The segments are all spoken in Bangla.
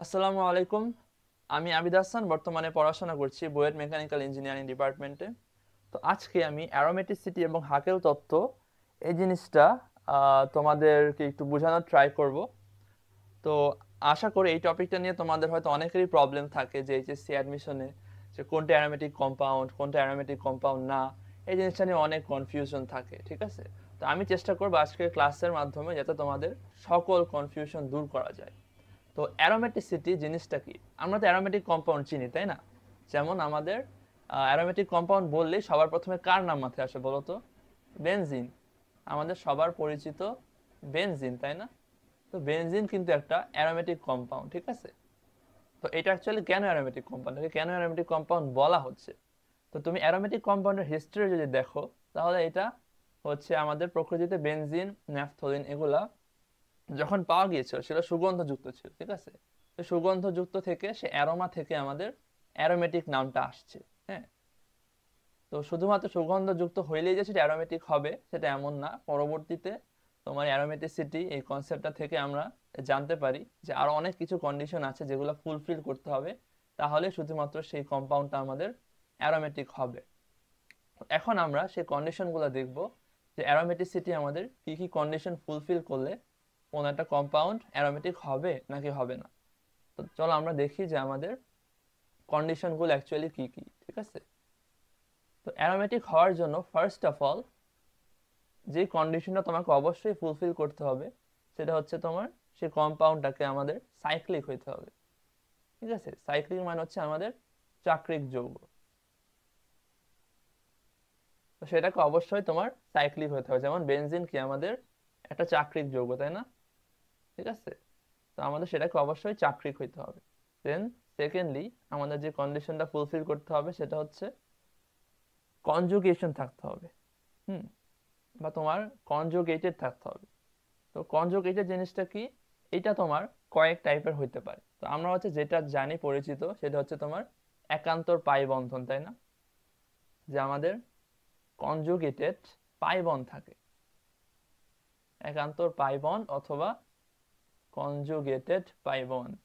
আসসালামু আলাইকুম। আমি আবিদ হাসান, বর্তমানে পড়াশোনা করছি বুয়েট মেকানিক্যাল ইঞ্জিনিয়ারিং ডিপার্টমেন্টে। তো আজকে আমি অ্যারোমেটিসিটি এবং হাকেল তত্ত্ব এই জিনিসটা তোমাদেরকে একটু বোঝানোর ট্রাই করব। তো আশা করি এই টপিকটা নিয়ে তোমাদের হয়তো অনেকেরই প্রবলেম থাকে যে এইচএসসি অ্যাডমিশনে, যে কোনটা অ্যারোমেটিক কম্পাউন্ড কোনটা অ্যারোমেটিক কম্পাউন্ড না, এই জিনিসটা নিয়ে অনেক কনফিউশন থাকে। ঠিক আছে, তো আমি চেষ্টা করবো আজকের ক্লাসের মাধ্যমে যাতে তোমাদের সকল কনফিউশন দূর করা যায়। তো অ্যারোমেটিসিটি জিনিসটা কি? আমরা তো অ্যারোমেটিক কম্পাউন্ড চিনি, তাই না? যেমন আমাদের অ্যারোমেটিক কম্পাউন্ড বললেই সবার প্রথমে কার নাম মাথায় আসে বলো তো? বেনজিন। আমাদের সবার পরিচিত বেনজিন, তাই না? তো বেনজিন কিন্তু একটা অ্যারোমেটিক কম্পাউন্ড, ঠিক আছে? তো এটা অ্যাকচুয়ালি কেন অ্যারোমেটিক কম্পাউন্ড, কেন অ্যারোমেটিক কম্পাউন্ড বলা হচ্ছে? তো তুমি অ্যারোমেটিক কম্পাউন্ডের হিস্ট্রি যদি দেখো, তাহলে এটা হচ্ছে আমাদের প্রকৃতিতে বেনজিন, ন্যাফথলিন এগুলা যখন পাওয়া গিয়েছিল সেটা সুগন্ধযুক্ত ছিল, ঠিক আছে? তো সুগন্ধযুক্ত থেকে সে অ্যারোমা থেকে আমাদের অ্যারোমেটিক নামটা আসছে। হ্যাঁ, তো শুধুমাত্র সুগন্ধযুক্ত হইলেই যে সেটা অ্যারোমেটিক হবে সেটা এমন না। পরবর্তীতে তোমার অ্যারোমেটিসিটি এই কনসেপ্টটা থেকে আমরা জানতে পারি যে আরো অনেক কিছু কন্ডিশন আছে যেগুলো ফুলফিল করতে হবে, তাহলে শুধুমাত্র সেই কম্পাউন্ডটা আমাদের অ্যারোমেটিক হবে। এখন আমরা সেই কন্ডিশনগুলো দেখব যে অ্যারোমেটিসিটি আমাদের কি কি কন্ডিশন ফুলফিল করলে কোন একটা কম্পাউন্ড অ্যারোমেটিক হবে নাকি হবে না। তো চলো আমরা দেখি যে আমাদের কন্ডিশনগুলো অ্যাকচুয়ালি কি কি, ঠিক আছে? তো অ্যারোমেটিক হওয়ার জন্য ফার্স্ট অফ অল যে কন্ডিশনটা তোমাকে অবশ্যই ফুলফিল করতে হবে সেটা হচ্ছে তোমার সেই কম্পাউন্ডটাকে আমাদের সাইক্লিক হইতে হবে। ঠিক আছে, সাইক্লিক মানে হচ্ছে আমাদের চাক্রিক যৌগ। তো সেটাকে অবশ্যই তোমার সাইক্লিক হতে হবে। যেমন বেনজিন কি আমাদের একটা চাক্রিক যৌগ, তাই না? ঠিক আছে, তো আমাদের সেটাকে অবশ্যই চাক্রিক হইতে হবে। দেন সেকেন্ডলি আমাদের যে কন্ডিশনটা ফুলফিল করতে হবে সেটা হচ্ছে কনজুগেশন থাকতে হবে। হুম, বা তোমার কনজুগেটেড থাকতে হবে। তো কনজুগেটেড জিনিসটা কি? এটা তোমার কয়েক টাইপের হইতে পারে। তো আমরা হচ্ছে যেটা জানি পরিচিত সেটা হচ্ছে তোমার একান্তর পাই বন্ধন, তাই না? যে আমাদের কনজুগেটেড পাই বন্ড থাকে, একান্তর পাই বন্ড অথবা কনজুগেটেড পাই বন্ড।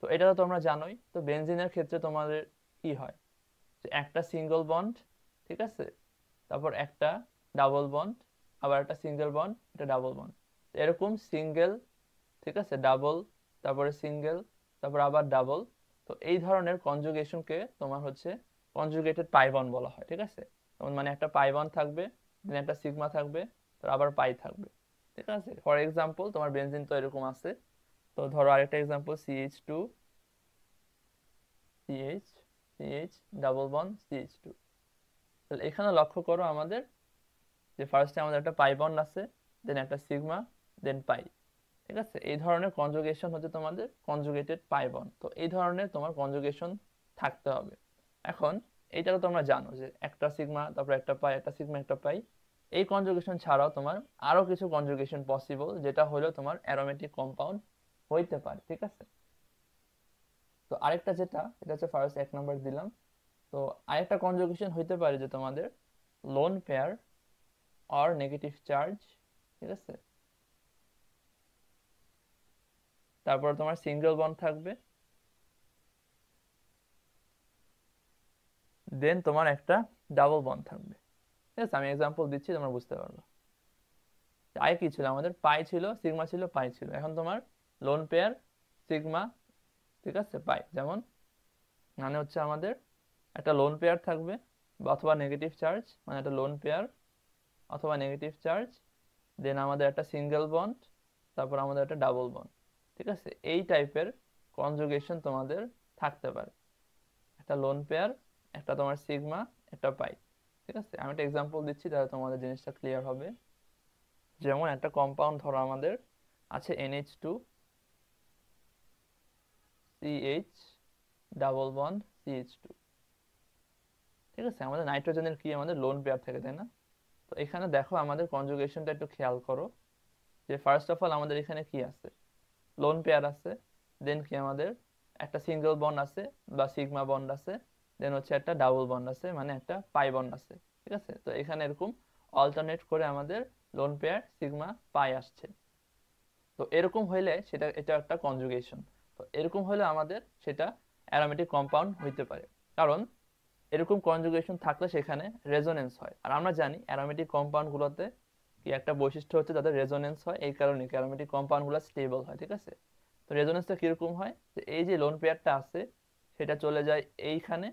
তো এটা তো তোমরা জানোই। তো বেনজিনের ক্ষেত্রে তোমাদের কি হয়, যে একটা সিঙ্গেল বন্ড, ঠিক আছে, তারপর একটা ডাবল বন্ড, আবার একটা সিঙ্গেল বন্ড, একটা ডাবল বন্ড, এরকম সিঙ্গেল, ঠিক আছে, ডাবল, তারপরে সিঙ্গেল, তারপর আবার ডাবল। তো এই ধরনের কনজুগেশনকে তোমার হচ্ছে কনজুগেটেড পাই বন্ড বলা হয়, ঠিক আছে? যেমন মানে একটা পাই বন্ড থাকবে, দেন একটা সিগমা থাকবে, তো আবার পাই থাকবে। ঠিক আছে, ফর এক্সাম্পল তোমার বেনজিন তো এরকম আছে। তো ধরো আরেকটা example, CH2, CH, CH, double bond CH2। তাহলে এখানে লক্ষ্য করো আমাদের যে ফার্স্টে আমাদের একটা পাই বন্ড আছে, দেন একটা সিগমা, দেন পাই। ঠিক আছে, এই ধরনের কনজুগেশন হচ্ছে তোমাদের কনজুগেটেড পাই বন্ড। তো এই ধরনের তোমার কনজুগেশন থাকতে হবে। এখন এইটা তো তোমরা জানো যে একটা সিগমা তারপর একটা পাই, একটা সিগমা একটা পাই। এই কনজুগেশন ছাড়াও তোমার আরো কিছু কনজুগেশন পসিবল, যেটা হলো তোমার অ্যারোমেটিক কম্পাউন্ড হইতে পারে। ঠিক আছে, তো আরেকটা যেটা, এটা হচ্ছে ফার্স্ট এক নাম্বার দিলাম। তো আরেকটা কনজুগেশন হইতে পারে যে তোমাদের lone pair or negative charge. ঠিক আছে, তারপর তোমার সিঙ্গেল বন্ড থাকবে, দেন তোমার একটা ডাবল বন্ড থাকবে। ঠিক আছে, আমি এক্সাম্পল দিচ্ছি তোমরা বুঝতে পারবে। আগে কি ছিল আমাদের? পাই ছিল, সিগমা ছিল, পাই ছিল। এখন তোমার লোন পেয়ার, সিগমা, ঠিক আছে, পাই। যেমন মানে হচ্ছে আমাদের একটা লোন পেয়ার থাকবে, বা অথবা নেগেটিভ চার্জ, মানে একটা লোন পেয়ার অথবা নেগেটিভ চার্জ, দেন আমাদের একটা সিঙ্গেল বন্ড, তারপর আমাদের একটা ডাবল বন্ড। ঠিক আছে, এই টাইপের কনজুগেশন তোমাদের থাকতে পারে। একটা লোন পেয়ার, একটা তোমার সিগমা, একটা পাই। ঠিক আছে, আমি একটা এক্সাম্পল দিচ্ছি তাহলে তোমাদের জিনিসটা ক্লিয়ার হবে। যেমন একটা কম্পাউন্ড ধরো আমাদের আছে NH2, CH, double bond CH2। ঠিক আছে, আমাদের নাইট্রোজেনের কি আমাদের লোন পেয়ার থাকে, তাই না? তো এখানে দেখো আমাদের কনজুগেশনটা একটু খেয়াল করো, যে ফার্স্ট অফ অল আমাদের এখানে কি আছে? লোন পেয়ার আছে, দেন কি আমাদের একটা সিঙ্গেল বন্ড আছে বা সিগমা বন্ড আছে, দেন হচ্ছে একটা ডাবল বন্ড আছে, মানে একটা পাই বন্ড আছে। ঠিক আছে, তো এখানে এরকম অল্টারনেট করে আমাদের লোন পেয়ার, সিগমা, পাই আসছে। তো এরকম হইলে সেটা এটা একটা কনজুগেশন। তো এরকম হলে আমাদের সেটা অ্যারোমেটিক কম্পাউন্ড হইতে পারে, কারণ এরকম কনজুগেশন থাকলে সেখানে রেজোনেন্স হয়। আর আমরা জানি অ্যারোমেটিক কম্পাউন্ড গুলোতে কি একটা বৈশিষ্ট্য হচ্ছে যাদের রেজোনেন্স হয়, এই কারণে অ্যারোমেটিক কম্পাউন্ড গুলো স্টেবল হয়। ঠিক আছে, তো রেজোনেন্সটা কিরকম হয়, যে এই যে লোন পেয়ারটা আছে সেটা চলে যায় এইখানে,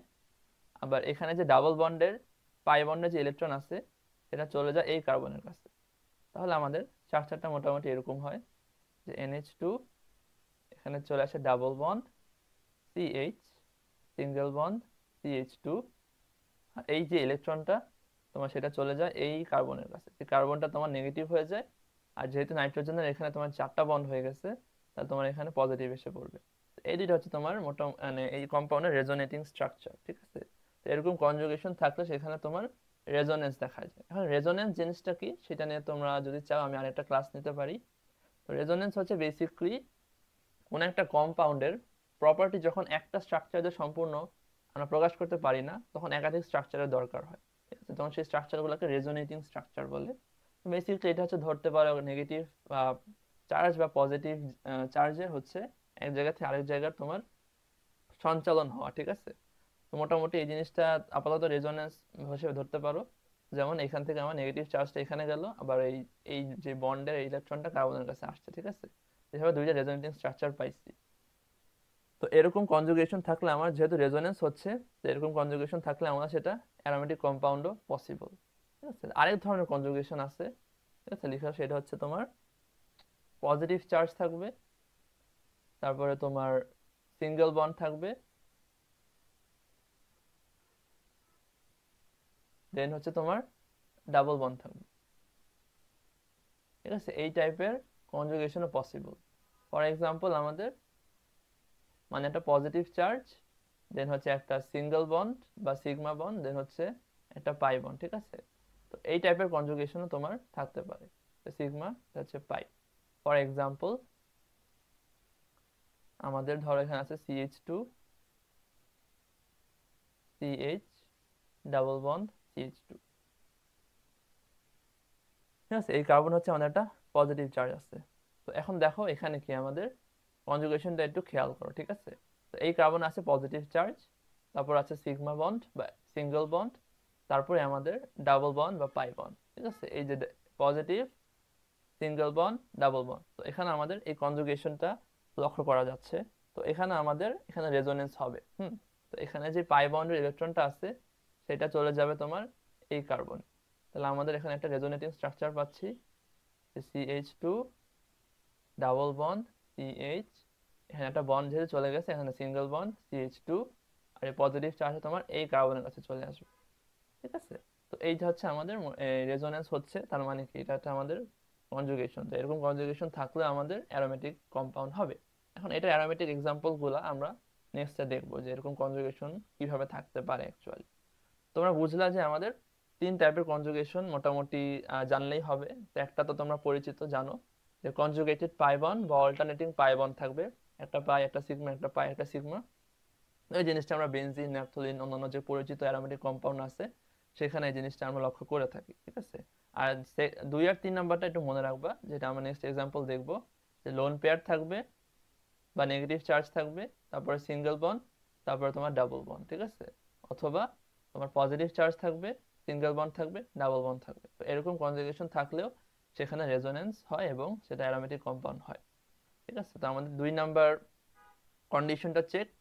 আবার এখানে যে ডাবল বন্ডের পাই বন্ডের যে ইলেকট্রন আছে সেটা চলে যায় এই কার্বনের কাছে। তাহলে আমাদের স্ট্রাকচারটা মোটামুটি এরকম হয় যে NH2, এখানে চলে আসে double bond CH, single bond CH2, আর এই যে ইলেকট্রনটা তোমার সেটা চলে যায় এই কার্বনের কাছে, এই কার্বনটা তোমার নেগেটিভ হয়ে যায়। আর যেহেতু নাইট্রোজেনের এখানে তোমার 4টা বন্ড হয়ে গেছে, তাহলে তোমার এখানে পজিটিভ এসে পড়বে। তো এই দুইটা হচ্ছে তোমার মানে এই কম্পাউন্ডের রেজোনেটিং স্ট্রাকচার। ঠিক আছে, তো এরকম কনজুগেশন থাকলে সেখানে তোমার রেজোনেন্স দেখা যায়। এখন রেজোনেন্স জিনিসটা কি সেটা নিয়ে তোমরা যদি চাও আমি আরেকটা ক্লাস নিতে পারি। তো রেজোনেন্স হচ্ছে বেসিক্যালি কোন একটা কম্পাউন্ডের প্রপার্টি যখন একটা স্ট্রাকচারে সম্পূর্ণ আমরা প্রকাশ করতে পারি না, তখন একাধিক স্ট্রাকচারের দরকার হয়। ঠিক আছে, তখন সেই স্ট্রাকচারগুলোকে রেজোনেটিং স্ট্রাকচার বলে। বেসিক্যালি এটা হচ্ছে ধরতে পারো নেগেটিভ চার্জ বা পজিটিভ চার্জের হচ্ছে এক জায়গা থেকে আরেক জায়গার তোমার সঞ্চালন হওয়া। ঠিক আছে, তো মোটামুটি এই জিনিসটা আপাতত রেজোনেন্স হিসেবে ধরতে পারো। যেমন এখান থেকে আমার নেগেটিভ চার্জটা এখানে গেল, আবার এই এই যে বন্ডের ইলেকট্রনটা কার্বনের কাছে আসছে। ঠিক আছে, এভাবে দুইটা রেজোনেটিং স্ট্রাকচার পাইছি। তো এরকম কনজুগেশন থাকলে আমার যেহেতু রেজোনেন্স হচ্ছে, তো এরকম কনজুগেশন থাকলে আমরা সেটা অ্যারোমেটিক কম্পাউন্ডও পসিবল। ঠিক আছে, আরেক ধরনের কনজুগেশন আছে। ঠিক আছে, লিখা সেটা হচ্ছে তোমার পজিটিভ চার্জ থাকবে, তারপরে তোমার সিঙ্গেল বন্ড থাকবে, দেন হচ্ছে তোমার ডাবল বন্ড থাকবে। ঠিক আছে, এই টাইপের কনজুগেশনও পসিবল। ফর এক্সাম্পল আমাদের মানে একটা পজিটিভ চার্জ, দেন হচ্ছে একটা সিঙ্গেল বন্ড বা সিগমা বন্ড, দেন হচ্ছে একটা পাই বন্ড। ঠিক আছে, তো এই টাইপের কনজুগেশনও তোমার থাকতে পারে। সিগমা হচ্ছে পাই। ফর এক্সাম্পল আমাদের ধরো এখানে আছে CH2 CH double bond CH2। ঠিক আছে, এই কার্বন হচ্ছে আমাদের একটা পজিটিভ চার্জ আছে। তো এখন দেখো এখানে কি আমাদের কনজুগেশনটা একটু খেয়াল করো। ঠিক আছে, তো এই কার্বন আছে পজিটিভ চার্জ, তারপর আছে সিগমা বন্ড বা সিঙ্গেল বন্ড, তারপরে আমাদের ডাবল বন্ড বা পাই বন্ড। ঠিক আছে, এই যে positive single bond double bond, তো এখানে আমাদের এই কনজুগেশনটা লক্ষ্য করা যাচ্ছে। তো এখানে আমাদের এখানে রেজোনেন্স হবে। তো এখানে যে পাই বন্ডের ইলেকট্রনটা আছে সেটা চলে যাবে তোমার এই কার্বন। তাহলে আমাদের এখানে একটা রেজোনেটিং স্ট্রাকচার পাচ্ছি, CH2 ডাবল বন্ড CH, এখানে একটা বন্ড যেহেতু চলে গেছে এখানে সিঙ্গেল বন্ড CH2, আর এই পজিটিভ চার্জ তোমার এই কার্বনের কাছে চলে আসবে। ঠিক আছে, তো এইটা হচ্ছে আমাদের রেজোনেন্স হচ্ছে, তার মানে কি এটা হচ্ছে আমাদের কনজুগেশন। তো এরকম কনজুগেশন থাকলে আমাদের অ্যারোমেটিক কম্পাউন্ড হবে। এখন এটা অ্যারোমেটিক এক্সাম্পল গুলা আমরা নেক্সটে দেখবো যে এরকম কনজুগেশন কিভাবে থাকতে পারে অ্যাকচুয়ালি। তোমরা বুঝলা যে আমাদের 3 টাইপের কনজুগেশন মোটামুটি জানলেই হবে। তো একটা তো তোমরা পরিচিত জানো যে কনজুগেটেড পাই বন্ড বা অল্টারনেটিং পাই বন্ড থাকবে, একটা পাই একটা সিগমা, একটা পাই একটা সিগমা। এই জিনিসটা আমরা বেনজিন ন্যাপথলিন অন্যান্য যে পরিচিত অ্যারোমেটিক কম্পাউন্ড আছে সেখানে এই জিনিসটা আমরা লক্ষ্য করে থাকি। ঠিক আছে, আর 2 আর 3 নাম্বারটা একটু মনে রাখবা, যেটা আমরা নেক্সট এক্সাম্পল দেখবো, যে লোন পেয়ার থাকবে বা নেগেটিভ চার্জ থাকবে, তারপরে সিঙ্গেল বন্ড, তারপরে তোমার ডাবল বন্ড। ঠিক আছে, অথবা তোমার পজিটিভ চার্জ থাকবে, সিঙ্গেল বন্ড থাকবে, ডাবল বন্ড থাকবে। তো এরকম কনজুগেশন থাকলেও সেখানে রেজোনেন্স হয় এবং সেটা অ্যারোমেটিক কম্পাউন্ড হয়। ঠিক আছে, তো আমাদের 2 নাম্বার কন্ডিশনটা চেকড।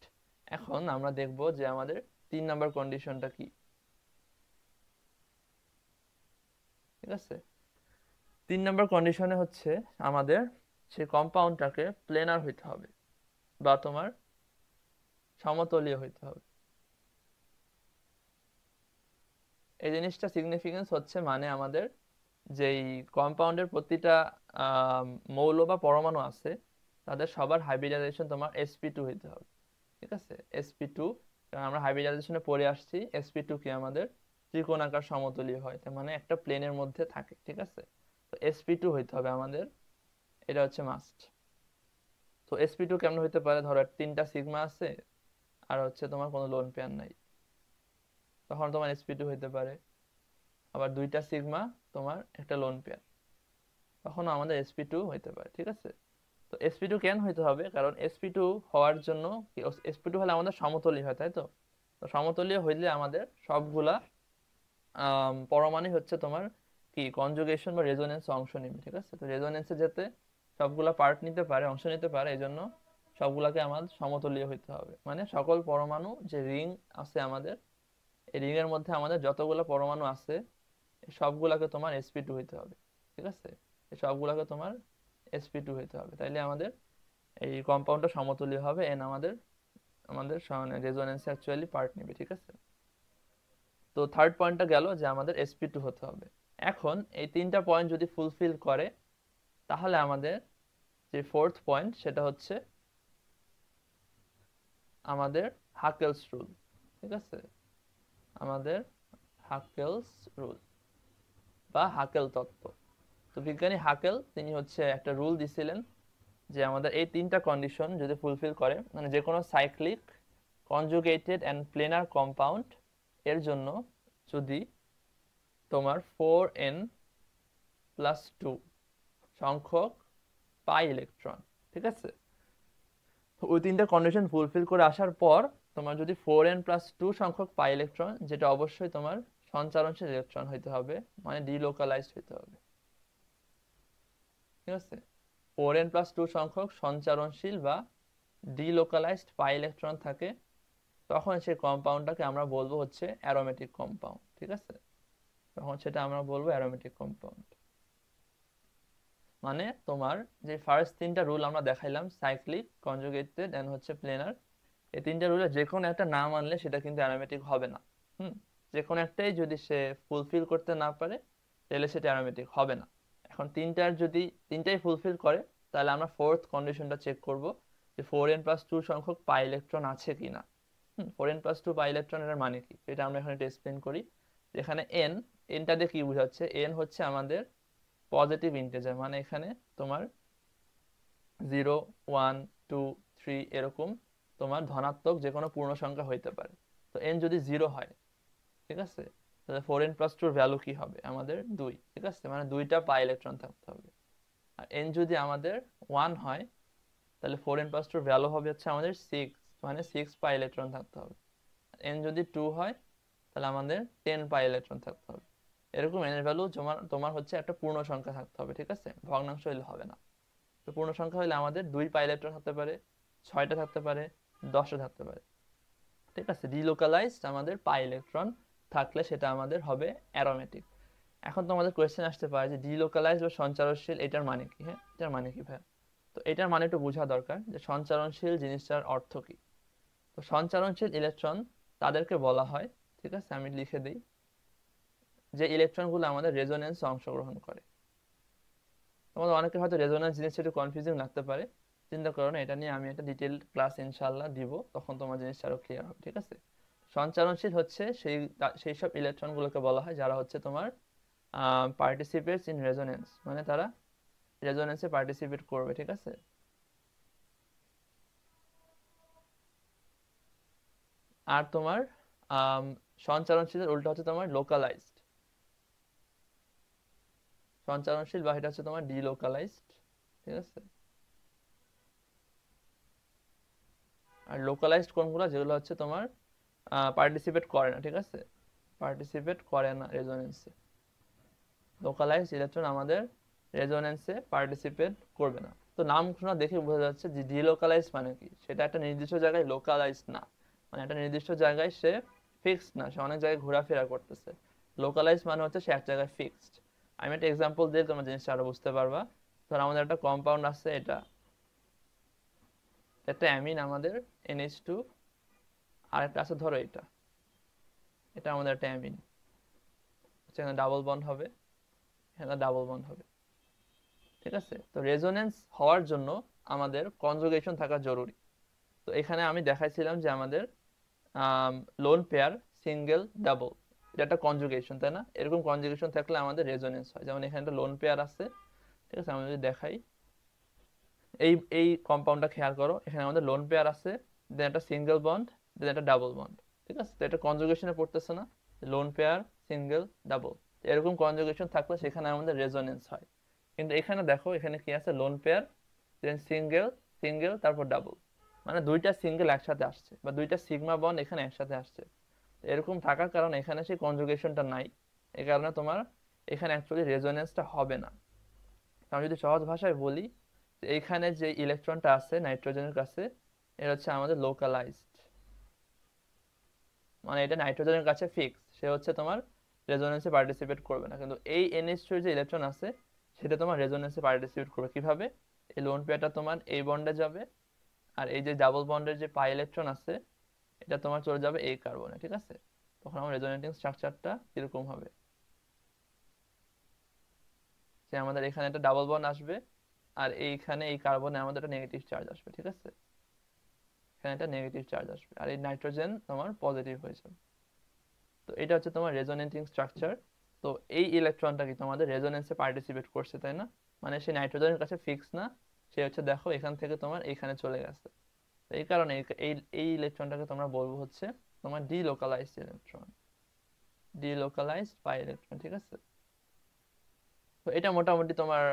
এখন আমরা দেখব যে আমাদের 3 নাম্বার কন্ডিশনটা কি। ঠিক আছে, 3 নাম্বার কন্ডিশনে হচ্ছে আমাদের সেই কম্পাউন্ডটাকে প্লেনার হইতে হবে বা তোমার সমতলীয় হইতে হবে। এই জিনিসটা সিগনিফিকেন্স হচ্ছে মানে আমাদের যেই কম্পাউন্ডের প্রতিটা আহ, মৌল বা পরমাণু আছে তাদের সবার হাইব্রিডাইজেশন তোমার sp2 হইতে হবে। ঠিক আছে, sp2, কারণ আমরা হাইব্রিডাইজেশনে পড়ে আসছি sp2 কি আমাদের ত্রিকোণাকার সমতলীয় হয়, তার মানে একটা প্লেনের মধ্যে থাকে। ঠিক আছে, তো sp2 হইতে হবে আমাদের, এটা হচ্ছে মাস্ট। তো sp2 কেমন হইতে পারে, ধরো 3টা সিগমা আছে আর হচ্ছে তোমার কোনো লোন পেয়ার নাই, তখন তোমার sp2 হইতে পারে। আবার 2টা সিগমা তোমার একটা লোন পেয়ার, তখন আমাদের sp2 হইতে পারে। ঠিক আছে, তো sp2 কেন হইতে হবে, কারণ sp2 হওয়ার জন্য sp2 হলে আমাদের সমতলীয় হয়, তাই তো? তো সমতলীয় হইলে আমাদের সবগুলা পরমাণু হচ্ছে তোমার কি কনজুগেশন বা রেজোনেন্সে অংশ নেবে, ঠিক আছে? তো রেজোনেন্সে যেতে সবগুলা পার্ট নিতে পারে, অংশ নিতে পারে, এই জন্য সবগুলাকে আমাদের সমতলীয় হইতে হবে। মানে সকল পরমাণু যে রিং আছে আমাদের, এই রিং এর মধ্যে আমাদের যতগুলো পরমাণু আছে এই সবগুলাকে তোমার sp2 হইতে হবে, ঠিক আছে? এই সবগুলাকে তোমার sp2 হইতে হবে, তাইলে আমাদের এই কম্পাউন্ডটা সমতলীয় হবে, এন আমাদের আমাদের রেজোনেন্সে অ্যাকচুয়ালি পার্ট নেবে, ঠিক আছে? তো থার্ড পয়েন্টটা গেল যে আমাদের sp2 হতে হবে। এখন এই তিনটা পয়েন্ট যদি ফুলফিল করে তাহলে আমাদের যে ফোর্থ পয়েন্ট সেটা হচ্ছে আমাদের হাকেলস রুল, ঠিক আছে? আমাদের হাকেলস রুল বা হাকেল তত্ত্ব। তো বিজ্ঞানী হাকেল তিনি হচ্ছে একটা রুল দিছিলেন যে আমাদের এই তিনটা কন্ডিশন যদি ফুলফিল করে, মানে যে কোনো cyclic conjugated and planer compound এর জন্য যদি তোমার 4n+2 সংখ্যক পাই ইলেকট্রন, ঠিক আছে, ওই তিনটা কন্ডিশন ফুলফিল করে আসার পর তোমার যদি 4n+2 সংখ্যক পাই ইলেকট্রন, যেটা অবশ্যই তোমার সঞ্চারনশীল ইলেকট্রন হইতে হবে, মানে ডিলোকালাইজড হইতে হবে, ঠিক আছে? 4n+2 সংখ্যক সঞ্চারনশীল বা ডিলোকালাইজড পাই ইলেকট্রন থাকে, তখন সেই কম্পাউন্ডটাকে আমরা বলবো হচ্ছে অ্যারোমেটিক কম্পাউন্ড, ঠিক আছে? তখন সেটা আমরা বলবো অ্যারোমেটিক কম্পাউন্ড। মানে তোমার যে ফার্স্ট তিনটা রুল আমরা দেখাইলাম, সাইক্লিক, কনজুগেটেড এন্ড হচ্ছে প্লেনার, এই তিনটা রুলে যে কোনো একটা না মানলে সেটা কিন্তু অ্যারোমেটিক হবে না। যে কোনো একটাই যদি সে ফুলফিল করতে না পারে তাহলে সেটা অ্যারোমেটিক হবে না। এখন তিনটাই ফুলফিল করে তাহলে আমরা ফোর্থ কন্ডিশনটা চেক করব যে 4n+2 সংখ্যক পাই ইলেকট্রন আছে কিনা। 4n+2 পাই ইলেকট্রন এর মানে কি এটা আমরা এখানে একটু এক্সপ্লেন করি। এখানে এনটা দিয়ে কি বোঝাচ্ছে, এন হচ্ছে আমাদের পজিটিভ ইন্টিজার, মানে এখানে তোমার 0, 1, 2, 3 এরকম তোমার ধনাত্মক যে কোনো পূর্ণ সংখ্যা হইতে পারে। তো এন যদি 0 হয়, ঠিক আছে, তাহলে 4n+2 ভ্যালু কি হবে আমাদের 2, ঠিক আছে, মানে দুইটা পাই ইলেকট্রন থাকতে হবে। আর এন যদি আমাদের 1 হয় তাহলে 4n+2 ভ্যালু হবে হচ্ছে আমাদের 6, মানে 6 পাই ইলেকট্রন থাকতে হবে। এন যদি 2 হয় তাহলে আমাদের 10 পাই ইলেকট্রন থাকতে হবে। এরকম এন এর ভ্যালু তোমার হচ্ছে একটা পূর্ণ সংখ্যা থাকতে হবে, ঠিক আছে, ভগ্নাংশ হইলে হবে না। তো পূর্ণ সংখ্যা হলে আমাদের 2 পাই ইলেকট্রন থাকতে পারে, 6টা থাকতে পারে, 10টা থাকতে পারে, ঠিক আছে। ডিলোকালাইজড আমাদের পাই ইলেকট্রন থাকলে সেটা আমাদের হবে অ্যারোমেটিক। এখন তোমাদের কোয়েশ্চেন আসতে পারে যে ডিলোকালাইজড বা সঞ্চারনশীল এটার মানে কি? হ্যাঁ, এটার মানে কি ভাই? তো এটার মানে একটু বোঝা দরকার যে সঞ্চারনশীল জিনিসটার অর্থ কি। তো সঞ্চারনশীল ইলেকট্রন তাদেরকে বলা হয়, ঠিক আছে, আমি লিখে দিই, যে ইলেকট্রনগুলো আমাদের রেজোনেন্সে অংশগ্রহণ করে। তোমাদের অনেকের হয়তো রেজোনেন্স জিনিসটা একটু কনফিউজিং লাগতে পারে, চিন্তা করো না, এটা নিয়ে আমি একটা ডিটেল ক্লাস ইনশাআল্লাহ দিব, তখন তোমার জিনিসটা আরো ক্লিয়ার হবে, ঠিক আছে? সঞ্চারনশীল হচ্ছে সেই সব ইলেকট্রনগুলোকে বলা হয় যারা হচ্ছে তোমার পার্টিসিপেটস ইন রেজোনেন্স, মানে তারা রেজোনেন্সে পার্টিসিপেট করবে, ঠিক আছে। আর তোমার সঞ্চারনশীলের উল্টা হচ্ছে তোমার লোকালাইজড। সঞ্চারনশীল বা এটা হচ্ছে তোমার ডিলোকালাইজড, ঠিক আছে। আর লোকালাইজড কোনগুলো, যেগুলো হচ্ছে তোমার পার্টিসিপেট করে না, ঠিক আছে, পার্টিসিপেট করে না রেজোনেন্সে। লোকালাইজড ইলেকট্রন আমাদের রেজোনেন্সে পার্টিসিপেট করবে না। তো নাম শোনা দেখে বোঝা যাচ্ছে যে ডিলোকালাইজ মানে কি, সেটা একটা নির্দিষ্ট জায়গায় লোকালাইজ না, মানে একটা নির্দিষ্ট জায়গায় সে ফিক্সড না, সে অনেক জায়গায় ঘোরাফেরা করতেছে। লোকালাইজ মানে হচ্ছে সে এক জায়গায় ফিক্সড। আমি একটা এক্সাম্পল দিয়ে তোমার জিনিসটা আরো বুঝতে পারবা। ধর আমাদের একটা কম্পাউন্ড আছে, এটা একটা অ্যামিন আমাদের NH2, আর একটা আছে ধরো এটা, এটা আমাদের একটা অ্যামিন, সেখানে ডাবল বন্ড হবে, এখানে ডাবল বন্ড হবে, ঠিক আছে। তো রেজোনেন্স হওয়ার জন্য আমাদের কনজুগেশন থাকা জরুরি। তো এখানে আমি দেখাইছিলাম যে আমাদের লোন পেয়ার, সিঙ্গেল, ডাবল, এটা একটা কনজুগেশন, তাই না? এরকম কনজুগেশন থাকলে আমাদের রেজোনেন্স হয়। যেমন এখানে একটা লোন পেয়ার আছে, ঠিক আছে, আমি যদি দেখাই, এই এই কম্পাউন্ডটা খেয়াল করো, এখানে আমাদের লোন পেয়ার আছে, দেন একটা সিঙ্গেল বন্ড, দেন একটা ডাবল বন্ড, ঠিক আছে। তো এটা কনজুগেশনে পড়তেছে না, লোন পেয়ার, সিঙ্গেল, ডাবল, এরকম কনজুগেশন থাকলে সেখানে আমাদের রেজোনেন্স হয়। কিন্তু এখানে দেখো, এখানে কি আছে, লোন পেয়ার, দেন সিঙ্গেল সিঙ্গেল তারপর ডাবল, মানে দুইটা সিঙ্গেল একসাথে আসছে বা দুইটা সিগমা বন্ড এখানে একসাথে আসছে। এরকম থাকার কারণে এখানে সেই কনজুগেশনটা নাই, এই কারণে তোমার এখানে অ্যাকচুয়ালি রেজোনেন্সটা হবে না। আমি যদি সহজ ভাষায় বলি, যে এইখানে যে ইলেকট্রনটা আছে নাইট্রোজেনের কাছে, এটা হচ্ছে আমাদের লোকালাইজড, মানে এটা নাইট্রোজেনের কাছে ফিক্স, সে হচ্ছে তোমার রেজোনেন্সে পার্টিসিপেট করবে না। কিন্তু এই NH2 যে ইলেকট্রন আছে সেটা তোমার রেজোনেন্সে পার্টিসিপেট করবে। কিভাবে? এই লোন পেয়ারটা তোমার এই বন্ডে যাবে, আর এই যে ডাবল বন্ডের যে পাই ইলেকট্রন আছে এটা তোমার চলে যাবে এই কার্বনে, ঠিক আছে? তখন আমার রেজোনেটিং স্ট্রাকচারটা কিরকম হবে, যে আমাদের এখানে একটা ডাবল বন্ড আসবে, আর এইখানে এই কার্বনে আমাদের একটা নেগেটিভ চার্জ আসবে, ঠিক আছে? এখানে একটা নেগেটিভ চার্জ আসবে, আর এই নাইট্রোজেন তোমার পজিটিভ হয়ে যাবে। তো এটা হচ্ছে তোমার রেজোনেটিং স্ট্রাকচার। তো এই ইলেকট্রনটা কি তোমাদের রেজোনেন্সে পার্টিসিপেট করছে, তাই না? মানে সে নাইট্রোজেনের কাছে ফিক্স না, সে হচ্ছে দেখো এখান থেকে তোমার এইখানে চলে গেছে। তো এই কারণে এই এই ইলেকট্রনটাকে তোমরা বলবো হচ্ছে তোমার delocalised electron, delocalised pi electron, ঠিক আছে? তো এটা মোটামুটি তোমার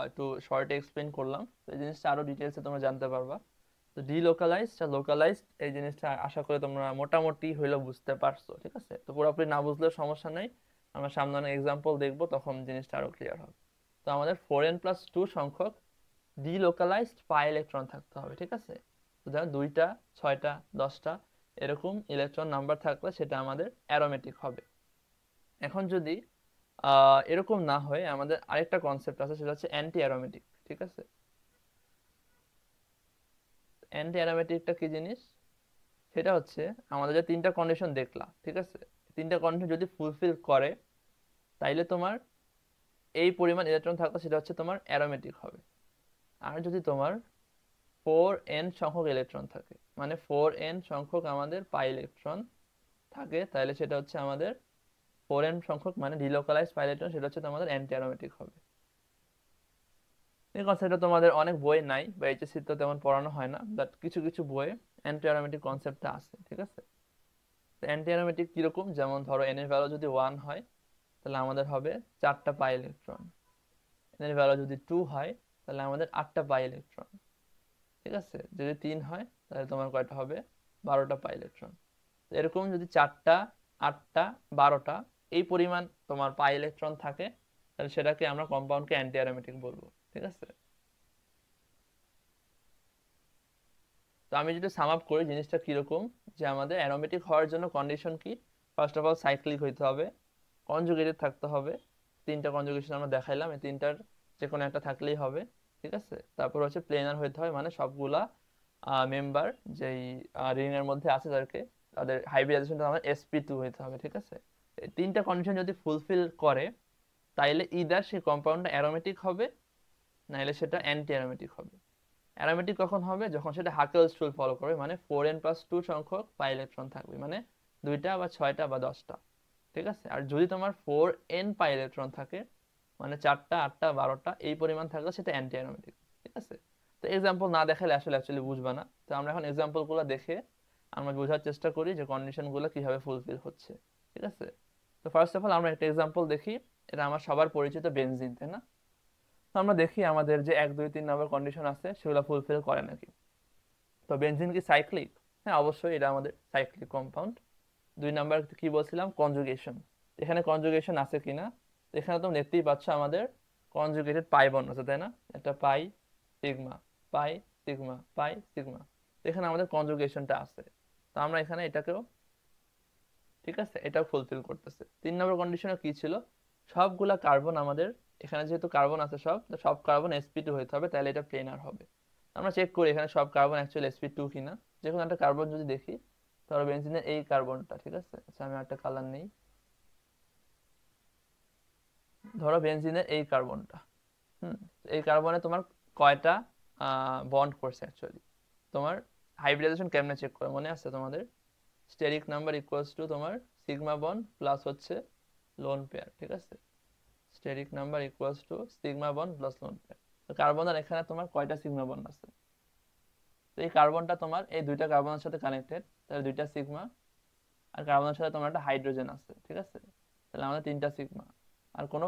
একটু শর্টে এক্সপ্লেন করলাম, তো এই জিনিসটা আরো ডিটেলসে তোমরা জানতে পারবা। তো ডিলোকালাইজড আর লোকালাইজড এই জিনিসটা আশা করি তোমরা মোটামুটি হইলেও বুঝতে পারছো, ঠিক আছে? তো পুরোপুরি না বুঝলেও সমস্যা নেই, আমরা সামনে অনেক এক্সাম্পল দেখবো, তখন জিনিসটা আরো ক্লিয়ার হবে। তো আমাদের 4n+2 সংখ্যক ডিলোকালাইজড পাই ইলেকট্রন থাকতে হবে, ঠিক আছে? তো ধরো 2টা 6টা 10টা এরকম ইলেকট্রন নাম্বার থাকলে সেটা আমাদের অ্যারোমেটিক হবে। এখন যদি এরকম না হয়, আমাদের আরেকটা কনসেপ্ট আছে, সেটা হচ্ছে অ্যান্টি অ্যারোমেটিক, ঠিক আছে? অ্যান্টি অ্যারোমেটিকটা কি জিনিস? সেটা হচ্ছে আমাদের যে তিনটা কন্ডিশন দেখলাম, ঠিক আছে, তিনটা কন্ডিশন যদি ফুলফিল করে তাইলে তোমার এই পরিমাণ ইলেকট্রন থাকলে সেটা হচ্ছে তোমার অ্যারোমেটিক হবে। আর যদি তোমার 4n সংখ্যক ইলেকট্রন থাকে, মানে 4n সংখ্যক আমাদের পাই ইলেকট্রন থাকে, তাহলে সেটা হচ্ছে আমাদের 4n সংখ্যক মানে ডিলোকালাইজড পাই ইলেকট্রন, সেটা হচ্ছে তোমাদের অ্যান্টি অ্যারোমেটিক হবে। এই কনসেপ্টটা তোমাদের অনেক বই নাই বা HSC তো তেমন পড়ানো হয় না, বাট কিছু কিছু বইয়ে অ্যান্টি অ্যারোমেটিক কনসেপ্টটা আছে, ঠিক আছে? অ্যান্টি অ্যারোমেটিক কিরকম, যেমন ধরো n এর ভ্যালু যদি 1 হয় তাহলে আমাদের হবে 4টা পাই ইলেকট্রন, n এর ভ্যালু যদি 2 হয় তাহলে আমাদের 8টা পাই ইলেকট্রন, ঠিক আছে? যদি 3 হয় তাহলে তোমার কয়টা হবে, 12টা পাই ইলেকট্রন। এরকম যদি 4টা 8টা 12টা এই পরিমাণ তোমার পাই ইলেকট্রন থাকে, তাহলে সেটাকে আমরা কম্পাউন্ডকে অ্যান্টি অ্যারোমেটিক বলবো, ঠিক আছে? তো আমি যদি সাম আপ করি জিনিসটা কিরকম, যে আমাদের অ্যারোমেটিক হওয়ার জন্য কন্ডিশন কি? ফার্স্ট অফ অল সাইক্লিক হইতে হবে, কনজুগেটেড থাকতে হবে, তিনটা কনজুগেশন আমরা দেখাইলাম, এই তিনটার যে কোনো একটা থাকলেই হবে, ঠিক আছে? তারপর হচ্ছে প্লেনার হইতে হবে, মানে সবগুলা মেম্বার যেই রিং এর মধ্যে আছে তাদেরকে, তাদের হাইব্রিডাইজেশনটা আমার sp2 হইতে হবে, ঠিক আছে? এই তিনটা কন্ডিশন যদি ফুলফিল করে তাইলে ইদার সেই কম্পাউন্ডটা অ্যারোমেটিক হবে, নাইলে সেটা অ্যান্টি অ্যারোমেটিক হবে। অ্যারোমেটিক কখন হবে? যখন সেটা হাকেলস রুল ফলো করবে, মানে 4n+2 সংখ্যক পাই ইলেকট্রন থাকবে, মানে 2টা বা 6টা বা 10টা, ঠিক আছে? আর যদি তোমার 4n পাই ইলেকট্রন থাকে, মানে 4টা 8টা 12টা এই পরিমাণ থাকলে সেটা অ্যান্টি অ্যারোমেটিক, ঠিক আছে? তো এক্সাম্পল না দেখালে আসলে অ্যাকচুয়ালি বুঝবা না, তো আমরা এখন এক্সাম্পল গুলো দেখে আমরা বোঝার চেষ্টা করি যে কন্ডিশন গুলো কিভাবে ফুলফিল হচ্ছে, ঠিক আছে? তো ফার্স্ট অফ অল আমরা একটা এক্সাম্পল দেখি, এটা আমার সবার পরিচিত বেনজিন, তাই না? তো আমরা দেখি আমাদের যে 1 2 3 নম্বর কন্ডিশন আছে সেগুলো ফুলফিল করে নাকি। তো বেনজিন কি সাইক্লিক? হ্যাঁ, অবশ্যই এটা আমাদের সাইক্লিক কম্পাউন্ড। 2 নাম্বার কি বলছিলাম, কনজুগেশন। এখানে কনজুগেশন আছে কিনা, তো এখানে তো দেখতেই পাচ্ছ আমাদের কনজুগেটেড পাই বন্ড আছে, তাই না? একটা পাই সিগমা, পাই সিগমা, পাই সিগমা, এখানে আমাদের কনজুগেশনটা আছে। তো আমরা এখানে এটাকেও, ঠিক আছে, এটাও ফুলফিল করতেছে। 3 নম্বর কন্ডিশনে কি ছিল, সবগুলা কার্বন আমাদের, এখানে যেহেতু কার্বন আছে সব, তো সব কার্বন sp2 হইতে হবে, তাহলে এটা প্লেনার হবে। আমরা চেক করি এখানে সব কার্বন অ্যাকচুয়ালি sp2 কিনা। যে কোনো একটা কার্বন যদি দেখি, ধরো বেনজিনের এই কার্বনটা, ঠিক আছে, আচ্ছা আমি একটা কালার নেই, ধরো বেনজিনের এই কার্বনটা, হুম, এই কার্বনে তোমার কয়টা বন্ড করছে অ্যাকচুয়ালি, তোমার হাইব্রিডাইজেশন কেমনে চেক করে মনে আছে তোমাদের? স্টেরিক নাম্বার ইকুয়ালস টু তোমার সিগমা বন্ড প্লাস হচ্ছে লোন পেয়ার, ঠিক আছে? Steric number equals to sigma bond plus lone pair. তো কার্বনের এখানে তোমার কয়টা সিগমা বন্ড আছে? তো এই কার্বনটা তোমার এই দুইটা কার্বনের সাথে কানেক্টেড, তাহলে 2টা সিগমা, আর কার্বনের সাথে তোমার একটা হাইড্রোজেন আছে, ঠিক আছে? তাহলে আমাদের 3টা সিগমা, আর কোনো,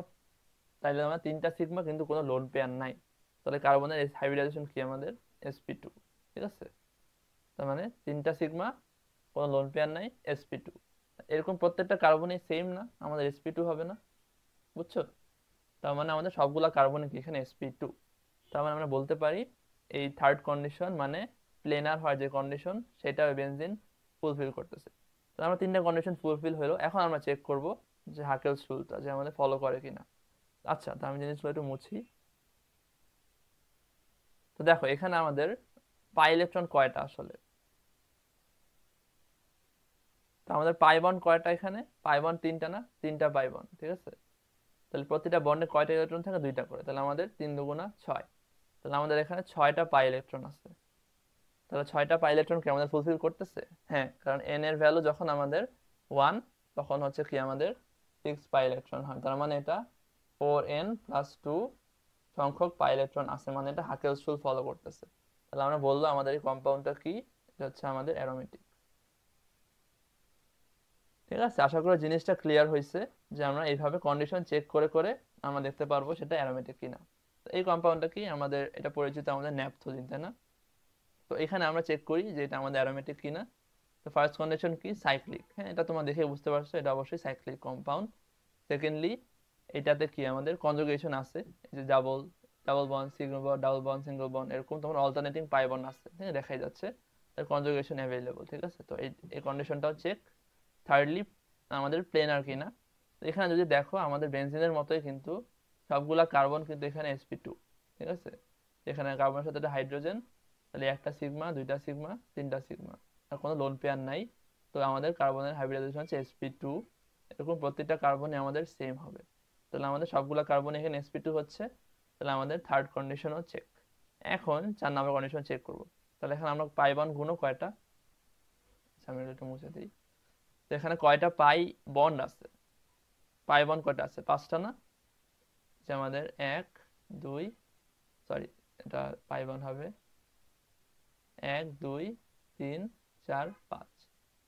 তাইলে আমার 3টা সিগমা কিন্তু কোনো লোন পেয়ার নাই। তাহলে কার্বনের হাইব্রিডাইজেশন কি আমাদের sp2, ঠিক আছে। তার মানে 3টা সিগমা, কোনো লোন পেয়ার নাই, sp2। এরকম প্রত্যেকটা কার্বনই সেম না, আমাদের sp2 হবে না, বুঝছো? তার মানে আমাদের সবগুলা কার্বনে কি এখানে sp2। তার মানে আমরা বলতে পারি এই থার্ড কন্ডিশন মানে প্লেনার হয় যে কন্ডিশন, সেটা বেনজিন ফুলফিল করতেছে। তো আমরা 3টা কন্ডিশন ফুলফিল হলো, এখন আমরা চেক করব যে হাকেলস রুলটা যে আমাদের ফলো করে কিনা। আচ্ছা, তো আমি জিনিসগুলো একটু মুছি। তো দেখো এখানে আমাদের পাই ইলেকট্রন কয়টা আসলে, তো আমাদের পাই বন্ড কয়টা, এখানে পাই বন্ড 3টা না, 3টা পাই বন্ড, ঠিক আছে। তাহলে প্রতিটা বন্ডে কয়টা ইলেকট্রন থাকে, 2টা করে, তাহলে আমাদের 3 দুগুণা 6। তাহলে আমাদের এখানে 6টা পাই ইলেকট্রন আছে। তাহলে 6টা পাই ইলেকট্রন কি আমাদের ফুলফিল করতেছে? হ্যাঁ, কারণ এন এর ভ্যালু যখন আমাদের 1, তখন হচ্ছে কি আমাদের 6 পাই ইলেকট্রন হয়। তার মানে এটা 4n+2 সংখ্যক পাই ইলেকট্রন আছে, মানে এটা হাকেলস রুল ফলো করতেছে। তাহলে আমরা বলবো আমাদের এই কম্পাউন্ডটা কি, এটা হচ্ছে আমাদের অ্যারোমেটিক। ঠিক আছে, আশা করি জিনিসটা ক্লিয়ার হয়েছে যে আমরা এইভাবে কন্ডিশন চেক করে করে আমরা দেখতে পারবো সেটা অ্যারোমেটিক কিনা। তো এই কম্পাউন্ডটা কি আমাদের, এটা পরিচিত আমাদের ন্যাপথলিন, তাই না? তো এখানে আমরা চেক করি যে এটা আমাদের অ্যারোমেটিক কিনা। তো ফার্স্ট কন্ডিশন কি, সাইক্লিক, হ্যাঁ এটা তোমরা দেখে বুঝতে পারছো এটা অবশ্যই সাইক্লিক কম্পাউন্ড। সেকেন্ডলি, এটাতে কি আমাদের কনজুগেশন আছে, এই যে double double bond single bond, double bond single bond, এরকম তোমার অল্টারনেটিং পাই বন্ড আছে, হ্যাঁ দেখাই যাচ্ছে, এর কনজুগেশন অ্যাভেলেবল, ঠিক আছে। তো এই কন্ডিশনটাও চেক। থার্ডলি, আমাদের প্লেনার কিনা। তো এখানে যদি দেখো আমাদের বেনজিনের মতোই কিন্তু সবগুলা কার্বন কিন্তু এখানে sp2, ঠিক আছে। এখানে কার্বনের সাথে একটা হাইড্রোজেন, তাহলে একটা সিগমা, 2টা সিগমা, 3টা সিগমা, আর কোনো লোন পেয়ার নাই। তো আমাদের কার্বনের হাইব্রিডাইজেশন হচ্ছে sp2। এরকম প্রত্যেকটা কার্বনই আমাদের সেম হবে। তাহলে আমাদের সবগুলা কার্বন এখানে sp2 হচ্ছে। তাহলে আমাদের থার্ড কন্ডিশনও চেক। এখন 4 নম্বর কন্ডিশন চেক করব। তাহলে এখানে আমরা পাই বন্ড গুণ কয়টা, আচ্ছা, আমি এটা একটু মুছে দিই। তো এখানে কয়টা পাই বন্ড আছে, পাই বন্ড কয়টা আছে, 5টা না, যে আমাদের 1 2, সরি এটা পাই বন্ড হবে 1 2 3 4 5,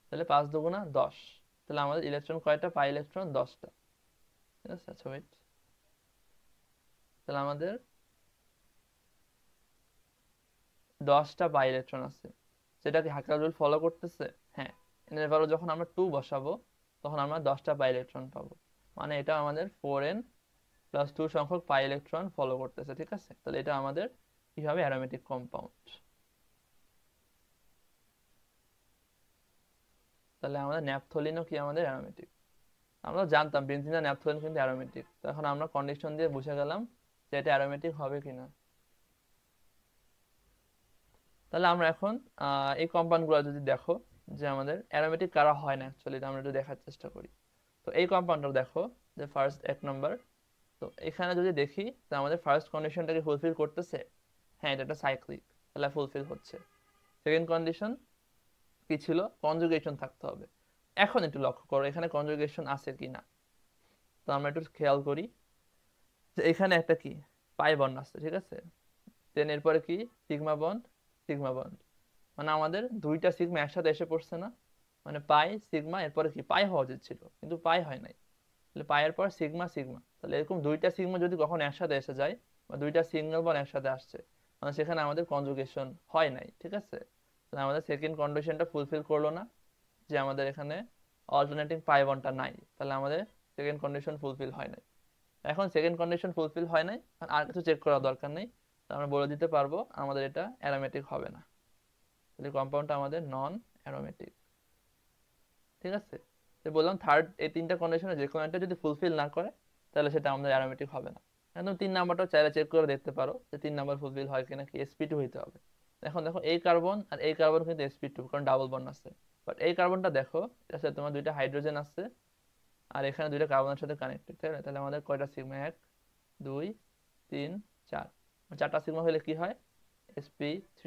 তাহলে 5 দুগুণা 10। তাহলে আমাদের ইলেকট্রন কয়টা, পাই ইলেকট্রন 10টা, ঠিক আছে। আচ্ছা ওয়েট, তাহলে আমাদের 10টা পাই ইলেকট্রন আছে, সেটা কি হাক্কেল রুল ফলো করতেছে? হ্যাঁ, এর ভ্যালু যখন আমরা 2 বসাবো তখন আমরা 10টা পাই ইলেকট্রন পাবো, মানে এটা আমাদের 4n+2 সংখ্যক পাই ইলেকট্রন ফলো করতেছে, ঠিক আছে। তাহলে এটা আমাদের কি হবে, অ্যারোমেটিক কম্পাউন্ড। তাহলে আমাদের ন্যাপথলিনও কি আমাদের অ্যারোমেটিক। আমরা জানতাম বেনজিন আর ন্যাপথলিন কিন্তু অ্যারোমেটিক, তো এখন আমরা কন্ডিশন দিয়ে বুঝে গেলাম যে এটা অ্যারোমেটিক হবে কিনা। তাহলে আমরা এখন এই কম্পাউন্ডগুলো যদি দেখো যে আমাদের অ্যারোমেটিক কারা হয় না, অ্যাকচুয়ালি আমরা একটু দেখার চেষ্টা করি। তো এই কম্পাউন্ডটা দেখো, যে ফার্স্ট 1 নম্বর। তো এখানে যদি দেখি তো আমাদের ফার্স্ট কন্ডিশনটাকে ফুলফিল করতেছে, হ্যাঁ এটা একটা সাইক্লিক, তাহলে ফুলফিল হচ্ছে। সেকেন্ড কন্ডিশন কি ছিল, কনজুগেশন থাকতে হবে। এখন একটু লক্ষ্য করো এখানে কনজুগেশন আছে কি না। তো আমরা একটু খেয়াল করি যে এখানে একটা কি পাই বন্ড আছে, ঠিক আছে। দেন এরপরে কি সিগমা বন্ড, সিগমা বন্ড, মানে আমাদের 2টা সিগমা একসাথে এসে পড়ছে না, মানে পাই সিগমা, এরপরে কি পাই হওয়া উচিত ছিল কিন্তু পাই হয় নাই। তাহলে পায়ের পর সিগমা সিগমা, তাহলে এরকম 2টা সিগমা যদি কখনো একসাথে এসে যায় বা 2টা সিঙ্গেল বন্ড একসাথে আসছে, মানে সেখানে আমাদের কনজুগেশন হয় নাই, ঠিক আছে। তাহলে আমাদের সেকেন্ড কন্ডিশনটা ফুলফিল করলো না, যে আমাদের এখানে অল্টারনেটিং পাই বন্ডটা নাই, তাহলে আমাদের সেকেন্ড কন্ডিশন ফুলফিল হয় নাই। এখন সেকেন্ড কন্ডিশন ফুলফিল হয় নাই, আর কিছু চেক করার দরকার নেই, তো আমরা বলে দিতে পারবো আমাদের এটা অ্যারোমেটিক হবে না। তাহলে কম্পাউন্ডটা আমাদের নন অ্যারোমেটিক, ঠিক আছে। তো বললাম থার্ড, এই 3টা কন্ডিশনে যে কোনো একটা যদি ফুলফিল না করে তাহলে সেটা আমাদের অ্যারোমেটিক হবে না। একদম 3 নাম্বারটাও চাইলে চেক করে দেখতে পারো যে 3 নাম্বার ফুলফিল হয় কিনা, কি sp2 হইতে হবে। এখন দেখো এই কার্বন আর এই কার্বন কিন্তু sp2, কারণ ডাবল বন্ড আছে। বাট এই কার্বনটা দেখো, এটার সাথে তোমার 2টা হাইড্রোজেন আছে, আর এখানে 2টা কার্বনের সাথে কানেক্টেড, তাই না? তাহলে আমাদের কয়টা সিগমা, 1 2 3 4, 4টা সিগমা হলে কি হয়, sp3।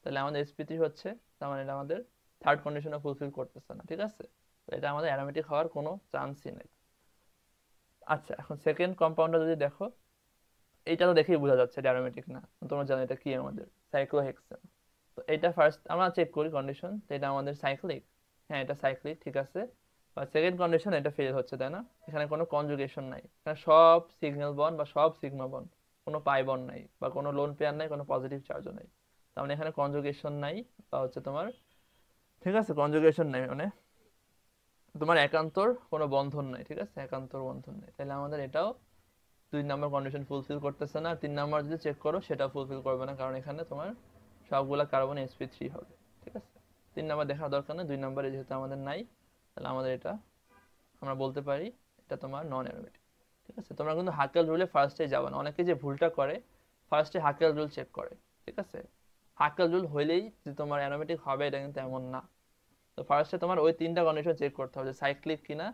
তাহলে আমাদের sp3 হচ্ছে, তার মানে এটা আমাদের থার্ড কন্ডিশনে ফুলফিল করতেছে না, ঠিক আছে। তো এটা আমাদের অ্যারোমেটিক হওয়ার কোনো চান্সই নেই। আচ্ছা, এখন সেকেন্ড কম্পাউন্ডটা যদি দেখো, এইটা তো দেখেই বোঝা যাচ্ছে এটা অ্যারোমেটিক না, তোমরা জানো এটা কি আমাদের সাইক্লোহেক্সেন। তো এটা ফার্স্ট আমরা চেক করি কন্ডিশন, তো এটা আমাদের সাইক্লিক, হ্যাঁ এটা সাইক্লিক, ঠিক আছে। বা সেকেন্ড কন্ডিশন এটা ফেল হচ্ছে, তাই না? এখানে কোনো কনজুগেশন নাই, এখানে সব সিগন্যাল বন্ড বা সব সিগমা বন্ড, কোনো পাই বন্ড নাই বা কোনো লোন পেয়ার নাই, কোনো পজিটিভ চার্জও নাই। তার মানে এখানে কনজুগেশন নাই বা হচ্ছে তোমার, ঠিক আছে, কনজুগেশন নাই মানে তোমার একান্তর কোনো বন্ধন নাই, ঠিক আছে, একান্তর বন্ধন নাই। তাহলে আমাদের এটাও 2 নম্বর কন্ডিশন ফুলফিল করতেছে না। 3 নম্বর যদি চেক করো সেটা ফুলফিল করবে না, কারণ এখানে তোমার সবগুলা কার্বন sp3 হবে, ঠিক আছে। 3 নম্বর দেখার দরকার নেই, 2 নম্বরে যেহেতু আমাদের নাই, তাহলে আমাদের এটা আমরা বলতে পারি এটা তোমার নন অ্যারোমেটিক, ঠিক আছে। তোমরা কিন্তু হাকেল রুলে ফার্স্টে যাবে না, অনেকে যে ভুলটা করে ফার্স্টে হাকেল রুল চেক করে, ঠিক আছে। হাকেল রুল হইলেই যে তোমার অ্যারোমেটিক হবে এটা কিন্তু এমন না। তো ফার্স্টে তোমার ওই 3টা কন্ডিশন চেক করতে হবে, যে সাইক্লিক কিনা,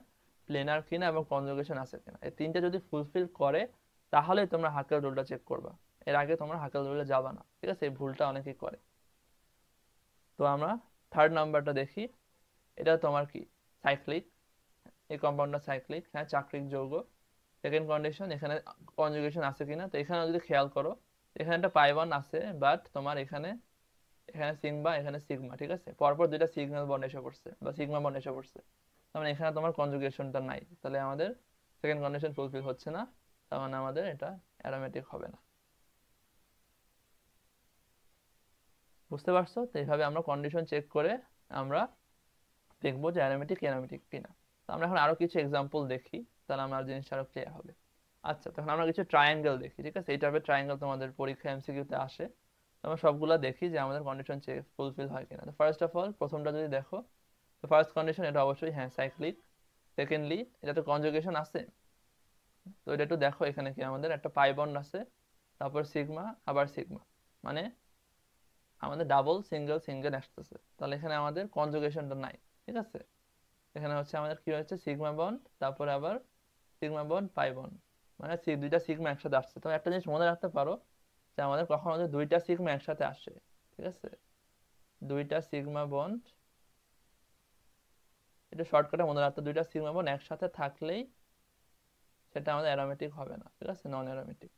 প্লেনার কিনা এবং কনজুগেশন আছে কিনা। এই 3টা যদি ফুলফিল করে তাহলে তোমরা হাকেল রুলটা চেক করবা, এর আগে তোমরা হাকেল রুলে যাবা না, ঠিক আছে। এই ভুলটা অনেকেই করে। তো আমরা 3rd নাম্বারটা দেখি। এটা তোমার কি সাইক্লিক, এই কম্পাউন্ডটা সাইক্লিক, হ্যাঁ, চাক্রিক যৌগ। সেকেন্ড কন্ডিশন, এখানে কনজুগেশন আছে কিনা। তো এখানে যদি খেয়াল করো, এখানে একটা পাই বন্ড আছে, বাট তোমার এখানে এখানে সিগমা, এখানে সিগমা, ঠিক আছে, পরপর 2টা সিগন্যাল বন্ড এসে পড়ছে বা সিগমা বন্ড এসে পড়ছে। তার মানে এখানে তোমার কনজুগেশনটা নাই, তাহলে আমাদের সেকেন্ড কন্ডিশন ফুলফিল হচ্ছে না, তার মানে আমাদের এটা অ্যারোমেটিক হবে না। বুঝতে পারছো? তো এইভাবে আমরা কন্ডিশন চেক করে আমরা দেখবো যে অ্যারোমেটিক অ্যারোমেটিক কিনা। তো আমরা এখন আরো কিছু এক্সাম্পল দেখি, তাহলে আমার জিনিসটা আরো ক্লিয়ার হবে। আচ্ছা, তখন আমরা কিছু ট্রায়াঙ্গেল দেখি, ঠিক আছে। এই টাইপের ট্রায়াঙ্গেল তোমাদের পরীক্ষা এমসিকিউতে আসে। আমরা সবগুলা দেখি যে আমাদের কন্ডিশন চেক ফুলফিল হয় কিনা। তো ফার্স্ট অফ অল প্রথমটা যদি দেখো, তো ফার্স্ট কন্ডিশন এটা অবশ্যই হ্যাঁ সাইক্লিক। সেকেন্ডলি এটা তো কনজুগেশন আছে, তো এটা একটু দেখো, এখানে কি আমাদের একটা পাই বন্ড আছে, তারপর সিগমা আবার সিগমা, মানে আমাদের ডাবল সিঙ্গেল সিঙ্গেল আসতেছে, তাহলে এখানে আমাদের কনজুগেশনটা নাই, ঠিক আছে। এখানে হচ্ছে আমাদের কি হচ্ছে সিগমা বন্ড, তারপরে আবার সিগমা বন্ড পাই বন্ড, মানে 2টা সিগমা একসাথে আসছে। তো একটা জিনিস মনে রাখতে পারো যে আমাদের কখনো যদি 2টা সিগমা একসাথে আসে, ঠিক আছে, 2টা সিগমা বন্ড, এটা শর্টকাটে মনে রাখতে, 2টা সিগমা বন্ড একসাথে থাকলেই সেটা আমাদের অ্যারোমেটিক হবে না, ঠিক আছে, নন অ্যারোমেটিক।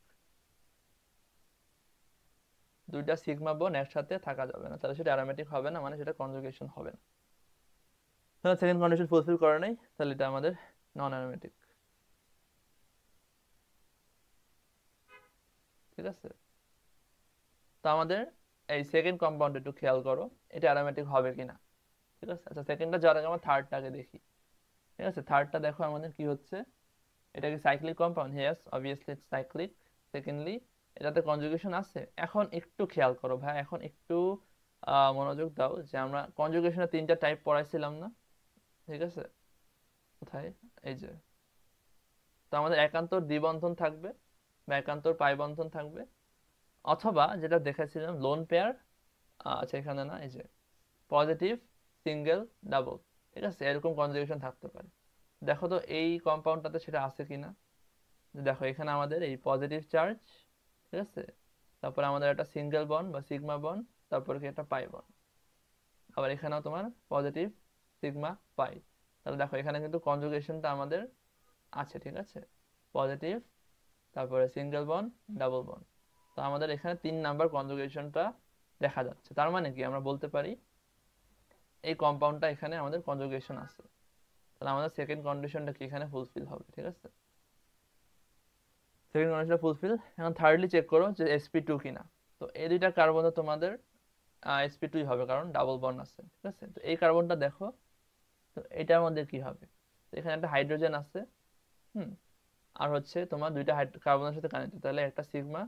2টা সিগমা বন্ড একসাথে থাকা যাবে না, তাহলে সেটা অ্যারোমেটিক হবে না, মানে সেটা কনজুগেশন হবে না। তাহলে সেকেন্ড কন্ডিশন ফুলফিল করে নাই, তাহলে এটা আমাদের নন অ্যারোমেটিক, ঠিক আছে। তো আমাদের এই সেকেন্ড কম্পাউন্ড একটু খেয়াল করো, এটা অ্যারোমেটিক হবে কিনা, ঠিক আছে। আচ্ছা, সেকেন্ডটা যাওয়ার আগে আমরা থার্ডটাকে দেখি, ঠিক আছে। থার্ডটা দেখো আমাদের কি হচ্ছে, এটা কি cyclic compound? Yes, obviously it's cyclic. Secondly এটাতে কনজুগেশন আছে। এখন একটু খেয়াল করো ভাই, এখন একটু মনোযোগ দাও, যে আমরা কনজুগেশনের 3টা টাইপ পড়াইছিলাম না, ঠিক আছে, কোথায়, এই যে। তো আমাদের একান্তর দ্বিবন্ধন থাকবে বা একান্তর পাই বন্ধন থাকবে, অথবা যেটা দেখেছিলাম লোন পেয়ার, আচ্ছা এখানে না, এই যে পজিটিভ সিঙ্গেল ডাবল, ঠিক আছে, এরকম কনজুগেশন থাকতে পারে। দেখো তো এই কম্পাউন্ডটাতে সেটা আছে কিনা। দেখো এখানে আমাদের এই পজিটিভ চার্জ, ঠিক আছে, তারপর আমাদের একটা সিঙ্গেল বন্ড বা সিগমা বন্ড, তারপর কি একটা পাই বন্ড, আবার এখানেও তোমার পজিটিভ সিগমা পাই। তাহলে দেখো এখানে কিন্তু কনজুগেশনটা আমাদের আছে, ঠিক আছে, পজিটিভ, তারপরে সিঙ্গেল বন্ড, ডাবল বন্ড। তো আমাদের এখানে 3 নাম্বার কনজুগেশনটা দেখা যাচ্ছে, তার মানে কি আমরা বলতে পারি এই কম্পাউন্ডটা এখানে আমাদের কনজুগেশন আছে, তাহলে আমাদের সেকেন্ড কন্ডিশনটা কি এখানে ফুলফিল হবে, ঠিক আছে। সেকেন্ড কন্ডিশনটা ফুলফিল। এখন থার্ডলি চেক করো যে sp2 কিনা। তো এই 2টা কার্বনে তোমাদের sp2 হবে, কারণ ডাবল বন্ড আছে, ঠিক আছে। তো এই কার্বনটা দেখো, তো এটার মধ্যে কি হবে, তো এখানে একটা হাইড্রোজেন আছে, হুম, আর হচ্ছে তোমার 2টা কার্বনের সাথে কানেক্টেড, তাহলে একটা সিগমা,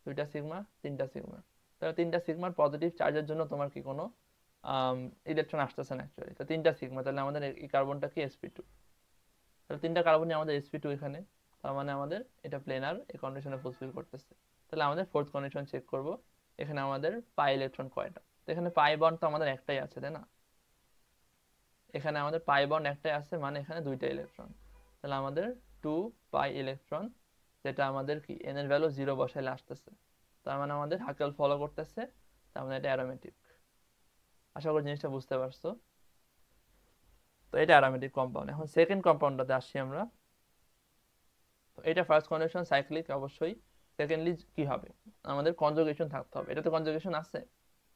2টা সিগমা, 3টা সিগমা। তাহলে 3টা সিগমার পজিটিভ চার্জের জন্য তোমার কি কোনো ইলেকট্রন আসতেছে না অ্যাকচুয়ালি। তো 3টা সিগমা, তাহলে আমাদের এই কার্বনটা কি sp2, তাহলে 3টা কার্বনই আমাদের sp2 এখানে, তার মানে আমাদের এটা প্লেনার এই কন্ডিশনে ফুলফিল করতেছে। তাহলে আমাদের ফোর্থ কন্ডিশন চেক করব, এখানে আমাদের পাই ইলেকট্রন কয়টা। তো এখানে পাই বন্ড তো আমাদের একটাই আছে, তাই না, এখানে আমাদের পাই বন্ড একটাই আছে, মানে এখানে 2টা ইলেকট্রন, তাহলে আমাদের 2 পাই ইলেকট্রন, যেটা আমাদের কি এন এর ভ্যালু 0 বসাইলে আসতেছে, তার মানে আমাদের হাকেল ফলো করতেছে, তার মানে এটা অ্যারোমেটিক। আশা করি জিনিসটা বুঝতে পারছো। তো এটা অ্যারোমেটিক কম্পাউন্ড। এখন সেকেন্ড কম্পাউন্ডটাতে আসছি আমরা। তো এটা ফার্স্ট কন্ডিশন সাইক্লিক অবশ্যই। সেকেন্ডলি কি হবে, আমাদের কনজুগেশন থাকতে হবে। এটাতে কনজুগেশন আছে,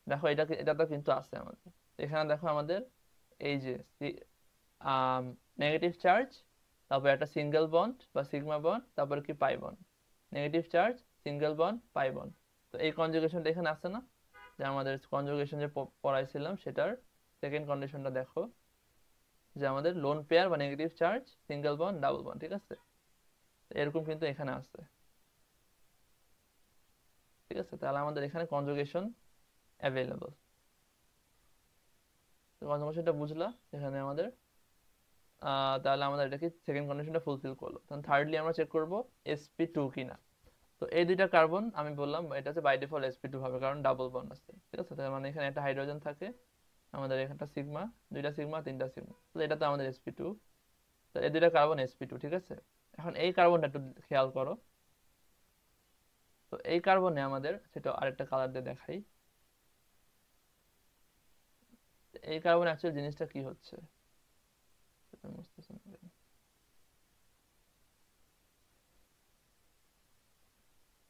দেখো এটা তো কিন্তু আছে আমাদের। এখানে দেখো আমাদের এই যে নেগেটিভ চার্জ, তারপর একটা সিঙ্গেল বন্ড বা সিগমা বন্ড, তারপর কি pi bond, negative charge single bond pi bond. তো এই কনজুগেশনটা এখানে আছে না, যে আমাদের কনজুগেশন যে পড়াইছিলাম সেটার সেকেন্ড কন্ডিশনটা দেখো, যে আমাদের লোন পেয়ার বা negative charge, single bond, double bond, ঠিক আছে? এরকম কিন্তু এখানে আছে, ঠিক আছে? তাহলে আমাদের এখানে কনজুগেশন অ্যাভেলেবল। কনজুগেশনটা বুঝলা এখানে আমাদের, তাহলে আমাদের এটা কি সেকেন্ড কন্ডিশনটা ফুলফিল করলো। তখন থার্ডলি আমরা চেক করব sp2 কিনা। তো এই দুইটা কার্বন আমি বললাম এটা হচ্ছে বাই ডিফল্ট sp2 হবে, কারণ ডাবল বন্ড আছে, ঠিক আছে? তার মানে এখানে একটা হাইড্রোজেন থাকে, আমাদের এখানটা সিগমা, দুইটা সিগমা, তিনটা সিগমা, তো এটা তো আমাদের sp2। তো এই দুইটা কার্বন sp2, ঠিক আছে? এখন এই কার্বনটা একটু খেয়াল করো। তো এই কার্বনে আমাদের সেটা আরেকটা কালার দিয়ে দেখাই, এই কার্বন অ্যাকচুয়াল জিনিসটা কি হচ্ছে সেটা বুঝতেছি না কেন।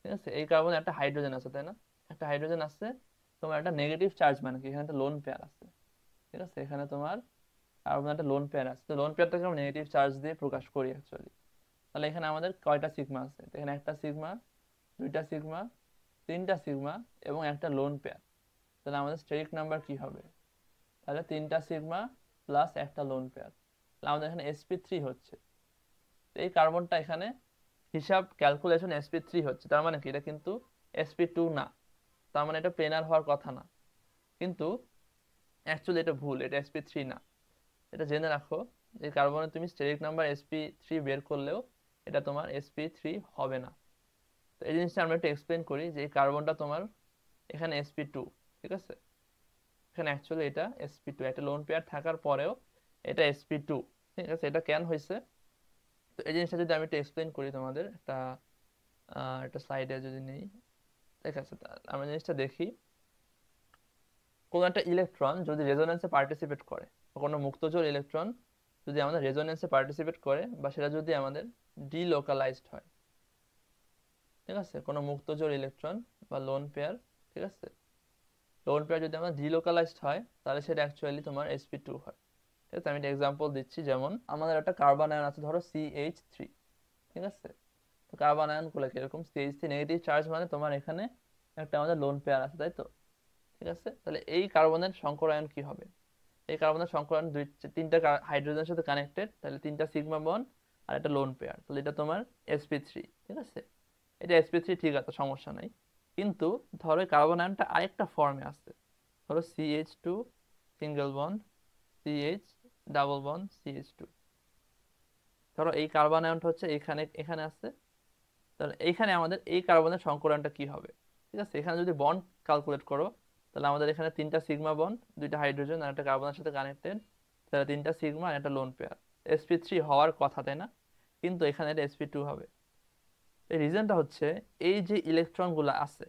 ঠিক আছে, এই কার্বনে একটা হাইড্রোজেন আছে, তাই না? একটা হাইড্রোজেন আছে, তোমার একটা নেগেটিভ চার্জ, মানে কি এখানে একটা লোন পেয়ার আছে, ঠিক আছে? এখানে তোমার কার্বন একটা লোন পেয়ার আছে, তো লোন পেয়ারটাকে আমরা নেগেটিভ চার্জ দিয়ে প্রকাশ করি অ্যাকচুয়ালি। তাহলে এখানে আমাদের কয়টা সিগমা আছে? তো এখানে একটা সিগমা, দুইটা সিগমা, তিনটা সিগমা এবং একটা লোন পেয়ার। তাহলে আমাদের স্টেরিক নাম্বার কি হবে? তাহলে তিনটা সিগমা প্লাস একটা লোন পেয়ার, তাহলে আমাদের এখানে sp3 হচ্ছে। তো এই কার্বনটা এখানে হিসাব ক্যালকুলেশন sp3 হচ্ছে, তার মানে কি এটা কিন্তু sp2 না, তার মানে এটা প্লেনার হওয়ার কথা না, কিন্তু অ্যাকচুয়ালি এটা ভুল, এটা sp3 না। এটা জেনে রাখো, যে কার্বনে তুমি স্টেরিক নাম্বার sp3 বের করলেও এটা তোমার sp3 হবে না। তো এই জিনিসটা আমরা একটু এক্সপ্লেন করি, যে এই কার্বনটা তোমার এখানে sp2, ঠিক আছে? এখানে অ্যাকচুয়ালি এটা sp2, একটা লোন পেয়ার থাকার পরেও এটা sp2, ঠিক আছে? এটা কেন হয়েছে? তো এই জিনিসটা যদি আমি একটু এক্সপ্লেন করি তোমাদের, একটা স্লাইডে যদি নেই, ঠিক আছে? আমরা জিনিসটা দেখি, কোনো একটা ইলেকট্রন যদি রেজোনেন্সে পার্টিসিপেট করে, কোনো মুক্তজোড় ইলেকট্রন যদি আমাদের রেজোনেন্সে পার্টিসিপেট করে, বা সেটা যদি আমাদের ডিলোকালাইজড হয়, ঠিক আছে? কোনো মুক্তজোড় ইলেকট্রন বা লোন পেয়ার, ঠিক আছে? লোন পেয়ার যদি আমাদের ডিলোকালাইজড হয়, তাহলে সেটা অ্যাকচুয়ালি তোমার sp2 হয়, ঠিক আছে? আমি একটা এক্সাম্পল দিচ্ছি, যেমন আমাদের একটা কার্বন আয়ন আছে ধরো CH3, ঠিক আছে? তো কার্বন আয়ন গুলো কিরকম, CH3 নেগেটিভ চার্জ, মানে তোমার এখানে একটা আমাদের লোন পেয়ার আছে, তাই তো? ঠিক আছে, তাহলে এই কার্বনের সংকর আয়ন কি হবে? এই কার্বনের সংকর আয়ন তিনটা হাইড্রোজেনের সাথে কানেক্টেড, তাহলে তিনটা সিগমা বন্ড আর একটা লোন পেয়ার, তাহলে এটা তোমার sp3, ঠিক আছে? এটা sp3, ঠিক আছে, সমস্যা নাই। কিন্তু ধরো এই কার্বন আয়নটা আরেকটা ফর্মে আছে, ধরো CH2 single bond, CH double bond, CH2। ধরো এই কার্বন আয়নটা হচ্ছে এখানে এখানে আছে, তাহলে এইখানে আমাদের এই কার্বনের সংকরণটা কি হবে? ঠিক আছে, এখানে যদি বন্ড ক্যালকুলেট করো, তাহলে আমাদের এখানে তিনটা সিগমা বন্ড, দুইটা হাইড্রোজেন আর একটা কার্বনের সাথে কানেক্টেড, তাহলে তিনটা সিগমা আর একটা লোন পেয়ার, sp3 হওয়ার কথা, তাই না? কিন্তু এখানে এটা sp2 হবে। এই রিজনটা হচ্ছে, এই যে ইলেকট্রন গুলো আছে,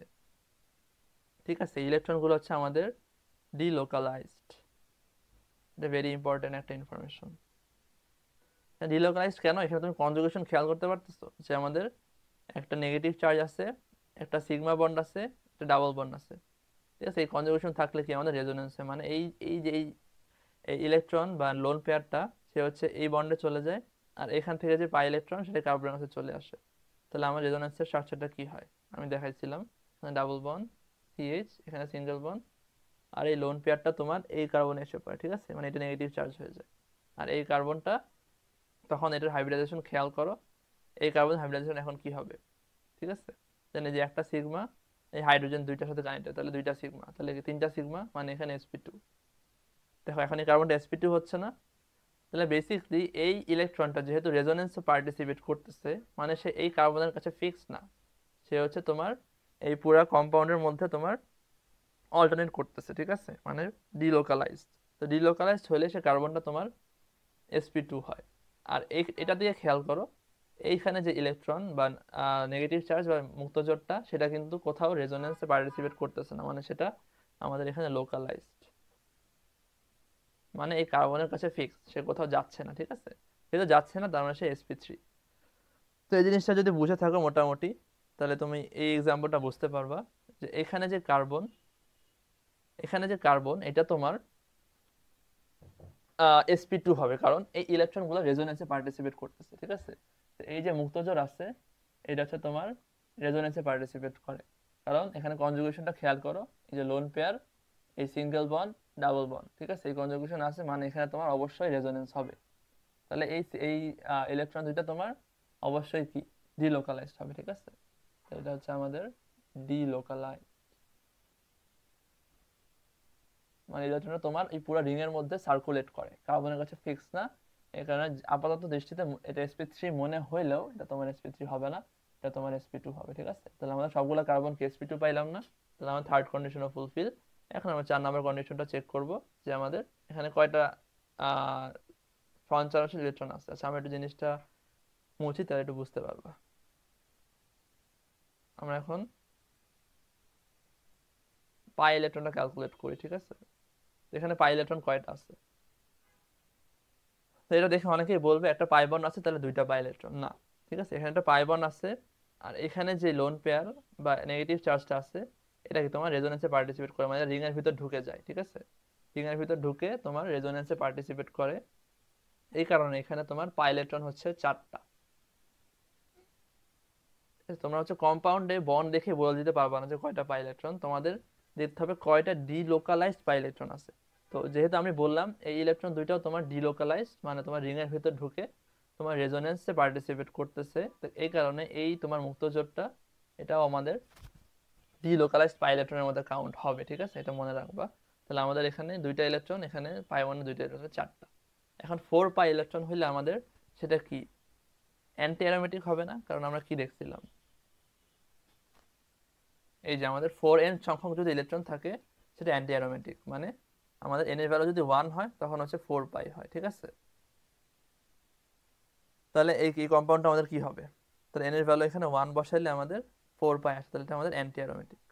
ঠিক আছে, ইলেকট্রন গুলো হচ্ছে আমাদের ডিলোকালাইজড। এটা ভেরি ইম্পর্টেন্ট একটা ইনফরমেশন। ডিলোকালাইজড কেন? এখানে তুমি কনজুগেশন খেয়াল করতে পারতেছো, যে আমাদের একটা নেগেটিভ চার্জ আছে, একটা সিগমা বন্ড আছে, একটা ডাবল বন্ড আছে, ঠিক আছে? এই কনজুগেশন থাকলে কি আমাদের রেজোনেন্সে, মানে এই এই যে এই ইলেকট্রন বা লোন পেয়ারটা, সে হচ্ছে এই বন্ডে চলে যায়, আর এখান থেকে যে পাই ইলেকট্রন সেটা কার্বনের কাছে চলে আসে। তাহলে আমার রেজোনেন্সের স্ট্রাকচারটা কি হয় আমি দেখাইছিলাম, এখানে ডাবল বন্ড CH, এখানে সিঙ্গেল বন্ড, আর এই লোন পেয়ারটা তোমার এই কার্বনে এসে পড়ে, ঠিক আছে? মানে এটা নেগেটিভ চার্জ হয়ে যায়। আর এই কার্বনটা, তখন এটার হাইব্রিডাইজেশন খেয়াল করো, এই কার্বন হাইব্রিডাইজেশন এখন কি হবে, ঠিক আছে? জানি যে একটা সিগমা, এই হাইড্রোজেন দুইটার সাথে কানেক্টেড, তাহলে দুইটা সিগমা, তাহলে তিনটা সিগমা, মানে এখানে sp2। দেখো এখন এই কার্বনটা sp2 হচ্ছে না, তাহলে বেসিকলি এই ইলেকট্রনটা যেহেতু রেজোনেন্সে পার্টিসিপেট করতেছে, মানে সে এই কার্বনের কাছে ফিক্স না, সে হচ্ছে তোমার এই পুরা কম্পাউন্ডের মধ্যে তোমার অল্টারনেট করতেছে, ঠিক আছে? মানে ডিলোকালাইজড। তো ডিলোকালাইজড হলে সে কার্বনটা তোমার sp2 হয়। আর এটা দিয়ে খেয়াল করো, এইখানে যে ইলেকট্রন বা নেগেটিভ চার্জ বা মুক্তজোড়টা, সেটা কিন্তু কোথাও রেজোনেন্সে পার্টিসিপেট করতেছে না, মানে সেটা আমাদের এখানে লোকালাইজড, মানে এই কার্বনের কাছে ফিক্স, সে কোথাও যাচ্ছে না, ঠিক আছে? যেহেতু যাচ্ছে না, তার মানে সে sp3। তো এই জিনিসটা যদি বুঝে থাকো মোটামুটি, তাহলে তুমি এই এক্সাম্পলটা বুঝতে পারবা, যে এখানে যে কার্বন এটা তোমার sp2 হবে, কারণ এই ইলেকট্রন গুলো রেজোনেন্সে পার্টিসিপেট করতেছে, ঠিক আছে? তো এই যে মুক্তজোড় আছে, এটা হচ্ছে তোমার রেজোনেন্সে পার্টিসিপেট করে। কারণ এখানে কনজুগেশনটা খেয়াল করো, এই যে লোন পেয়ার, এই সিঙ্গেল বন্ড, ডাবল বন্ড, ঠিক আছে, এই কনজুগেশন আছে মানে এখানে তোমার অবশ্যই রেজোনেন্স হবে। তাহলে এই এই ইলেকট্রন দুইটা তোমার অবশ্যই কি ডিলোকালাইজড হবে, ঠিক আছে। তো এটা হচ্ছে আমাদের ডিলোকালাইজ, মানে ইলেকট্রনটা তোমার এই পুরো রিং এর মধ্যে সার্কুলেট করে, কার্বনের কাছে ফিক্স না। এই কারণে আপাতত দৃষ্টিতে এটা sp3 মনে হইলেও এটা তোমার sp3 হবে না, এটা তোমার sp2 হবে, ঠিক আছে। তাহলে আমরা সবগুলো কার্বনকে sp2 পাইলাম না, তাহলে আমার থার্ড কন্ডিশনও ফুলফিল। এখন আমরা 4 নম্বর কন্ডিশনটা চেক করব, যে আমাদের এখানে কয়টা সঞ্চারনশীল ইলেকট্রন আছে। আচ্ছা আমরা একটু জিনিসটা মুছি, তাহলে একটু বুঝতে পারবা। আমরা এখন পাই ইলেকট্রনটা ক্যালকুলেট করি, ঠিক আছে। এখানে পাই ইলেকট্রন কয়টা আছে, তো এটা দেখে অনেকেই বলবে একটা পাই বন্ড আছে তাহলে দুইটা পাই ইলেকট্রন, না, ঠিক আছে। এখানে একটা পাই বন্ড আছে, আর এখানে যে লোন পেয়ার বা নেগেটিভ চার্জটা আছে, এটা কি তোমার রেজোনেন্সে পার্টিসিপেট করে, মানে রিং এর ভিতর ঢুকে যায়, ঠিক আছে। রিং এর ভিতর ঢুকে তোমার রেজোনেন্সে পার্টিসিপেট করে। এই কারণে এখানে তোমার পাই ইলেকট্রন হচ্ছে 4টা। তোমরা হচ্ছে কম্পাউন্ডে বন্ড দেখে বলে দিতে পারবা না যে কয়টা পাই ইলেকট্রন, তোমাদের দেখতে হবে কয়টা ডিলোকালাইজড পাই ইলেকট্রন আছে। তো যেহেতু আমি বললাম এই ইলেকট্রন দুইটাও তোমার ডিলোকালাইজড, মানে তোমার রিং এর ভিতর ঢুকে তোমার রেজোনেন্সে পার্টিসিপেট করতেছে, তো এই কারণে এই তোমার মুক্তজোটটা এটাও আমাদের ডিলোকালাইজড পাই ইলেকট্রনের মধ্যে কাউন্ট হবে, ঠিক আছে, এটা মনে রাখবা। তাহলে আমাদের এখানে দুইটা ইলেকট্রন, এখানে পাই ওয়ানে দুইটা ইলেকট্রন, 4টা। এখন 4 পাই ইলেকট্রন হইলে আমাদের সেটা কি অ্যান্টি অ্যারোমেটিক হবে না, কারণ আমরা কি দেখছিলাম, এই যে আমাদের 4n সংখ্যক যদি ইলেকট্রন থাকে সেটা অ্যান্টি অ্যারোমেটিক, মানে আমাদের n এর ভ্যালু যদি 1 হয় তখন হচ্ছে 4 পাই হয়, ঠিক আছে। তাহলে এই কি কম্পাউন্ডটা আমাদের কি হবে, তাহলে n এর ভ্যালু এখানে 1 বসাইলে আমাদের 4 পাই আসে, তাহলে এটা আমাদের অ্যান্টি অ্যারোমেটিক,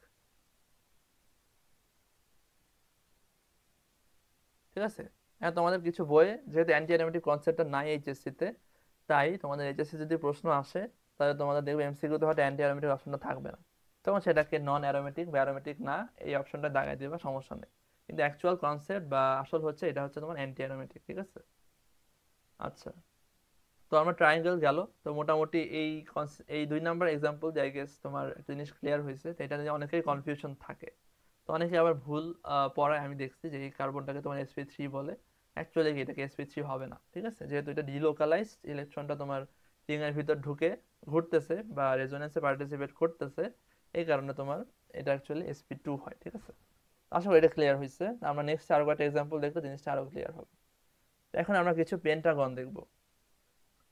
ঠিক আছে। এখন তোমাদের কিছু বইয়ে যেহেতু অ্যান্টি অ্যারোমেটিক কনসেপ্টটা নাই এইচএসসি তে, তাই তোমাদের এইচএসসি যদি প্রশ্ন আসে তাহলে তোমাদের দেখবে এমসিকিউতে হয়তো অ্যান্টি অ্যারোমেটিক অপশনটা থাকবে না, তখন সেটাকে নন অ্যারোমেটিক বা অ্যারোমেটিক না এই অপশনটা দাগাই দিবা, সমস্যা নেই। কিন্তু অ্যাকচুয়াল কনসেপ্ট বা আসল হচ্ছে এটা হচ্ছে তোমার অ্যান্টি অ্যারোমেটিক, ঠিক আছে। আচ্ছা, তো আমরা ট্রায়াঙ্গেল গেল, তো মোটামুটি এই 2 নাম্বার এক্সাম্পল দিয়ে আই গেস তোমার একটা জিনিস ক্লিয়ার হয়েছে। তো এটা নিয়ে অনেকেরই কনফিউশন থাকে, তো অনেকে আবার ভুল পড়ায় আমি দেখছি যে এই কার্বনটাকে তোমার sp3 বলে, অ্যাকচুয়ালি এটাকে sp3 হবে না, ঠিক আছে, যেহেতু এটা ডিলোকালাইজড, ইলেকট্রনটা তোমার রিং এর ভিতর ঢুকে ঘুরতেছে বা রেজোনেন্সে পার্টিসিপেট করতেছে, এই কারণে তোমার এটা অ্যাকচুয়ালি sp2 হয়, ঠিক আছে। আশা করি এটা ক্লিয়ার হয়েছে। আমরা নেক্সট আরো একটা এক্সাম্পল দেখলে জিনিসটা আরো ক্লিয়ার হবে। তো এখন আমরা কিছু পেন্টাগন দেখবো,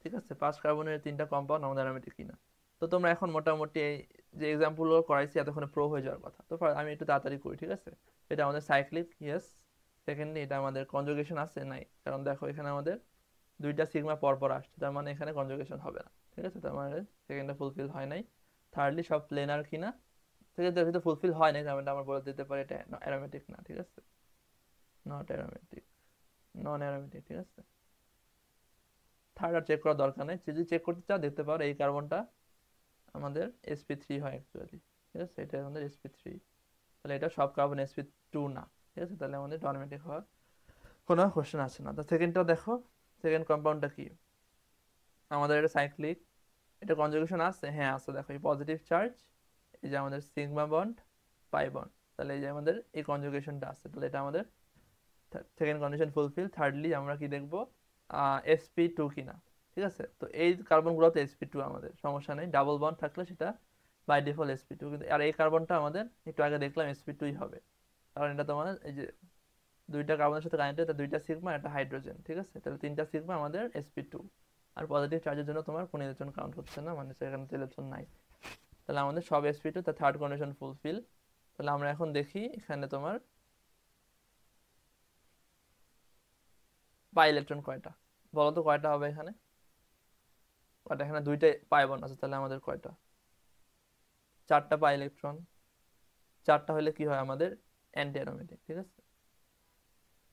ঠিক আছে, 5 কার্বনের 3টা কম্পাউন্ড আমাদের অ্যারোমেটিক কিনা। তো তোমরা এখন মোটামুটি এই যে এক্সাম্পল গুলো করাইছি এতক্ষণে প্রো হয়ে যাওয়ার কথা, তো আমি একটু তাড়াতাড়ি করি, ঠিক আছে। এটা আমাদের সাইক্লিক, ইয়েস। সেকেন্ডলি এটা আমাদের কনজুগেশন আছে নাই, কারণ দেখো এখানে আমাদের দুইটা সিগমা পর পর আসছে, তার মানে এখানে কনজুগেশন হবে না, ঠিক আছে, তার মানে সেকেন্ডটা ফুলফিল হয় নাই। থার্ডলি সব প্লেনার কিনা, ঠিক আছে, যেহেতু ফুলফিল হয় নাই তার মানে আমরা বলে দিতে পারি এটা অ্যারোমেটিক না, ঠিক আছে, নট অ্যারোমেটিক, নন অ্যারোমেটিক, ঠিক আছে। থার্ড আর চেক করার দরকার নেই, যদি চেক করতে চাও দেখতে পারো এই কার্বনটা আমাদের sp3 হয় অ্যাকচুয়ালি, ঠিক আছে, এটা আমাদের sp3। তাহলে এটা সব কার্বন sp2 না, ঠিক আছে, তাহলে আমাদের ডরমেটিক হওয়ার কোনো কোশ্চেন আছে না। তো সেকেন্ডটা দেখো, সেকেন্ড কম্পাউন্ডটা কি, আমাদের এটা সাইক্লিক, এটা কনজুগেশন আছে, হ্যাঁ আছে, দেখো এই পজিটিভ চার্জ, এই যে আমাদের সিগমা বন্ড, পাই বন্ড, তাহলে এই যে আমাদের এই কনজুগেশনটা আছে, তাহলে এটা আমাদের সেকেন্ড কন্ডিশন ফুলফিল। থার্ডলি আমরা কি দেখবো, sp2 কিনা, ঠিক আছে। তো এই কার্বনগুলোতে sp2 আমাদের সমস্যা নেই, ডাবল বন্ড থাকলে সেটা বাই ডিফল্ট sp2, কিন্তু আর এই কার্বনটা আমাদের একটু আগে দেখলাম sp2ই হবে, কারণ এটা তোমার এই যে দুইটা কার্বনের সাথে কানেক্টেড, এটা দুইটা সিগমা একটা হাইড্রোজেন, ঠিক আছে, তাহলে 3টা সিগমা আমাদের sp2। আর পজিটিভ চার্জের জন্য তোমার কোনো ইলেকট্রন কাউন্ট হচ্ছে না, মানে সেখানে তো ইলেকট্রন নাই, তাহলে আমাদের সব sp2, তার থার্ড কন্ডিশন ফুলফিল। তাহলে আমরা এখন দেখি এখানে তোমার পাই ইলেকট্রন কয়টা, বলো তো কয়টা হবে এখানে, কয়টা, এখানে দুইটাই পাই বন্ড আছে, তাহলে আমাদের কয়টা, 4টা পাই ইলেকট্রন। 4টা হলে কি হয় আমাদের অ্যান্টি অ্যারোমেটিক, ঠিক আছে,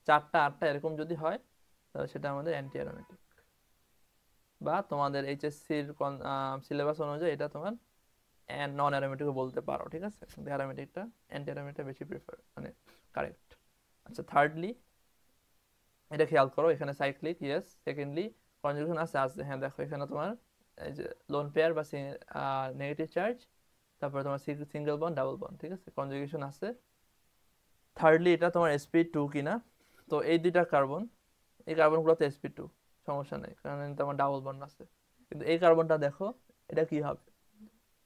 4টা 8টা এরকম যদি হয় তাহলে সেটা আমাদের অ্যান্টি অ্যারোমেটিক, বা তোমাদের এইচএসসির সিলেবাস অনুযায়ী এটা তোমার নন অ্যারোমেটিকও বলতে পারো, ঠিক আছে, কিন্তু অ্যারোমেটিকটা অ্যান্টি অ্যারোমেটিকটা বেশি প্রিফার, মানে কারেক্ট। আচ্ছা থার্ডলি এটা খেয়াল করো, এখানে সাইক্লিক, ইয়েস। সেকেন্ডলি কনজুগেশন আছে, আছে, হ্যাঁ দেখো এখানে তোমার এই যে লোন পেয়ার বা নেগেটিভ চার্জ, তারপরে তোমার সিঙ্গেল বন্ড ডাবল বন্ড, ঠিক আছে, কনজুগেশন আছে। থার্ডলি এটা তোমার sp2 কিনা। তো এই দুইটা কার্বন, এই কার্বনগুলোতে sp2, সমস্যা নেই কারণ তোমার ডাবল বন্ড আছে। কিন্তু এই কার্বনটা দেখো, এটা কি হবে?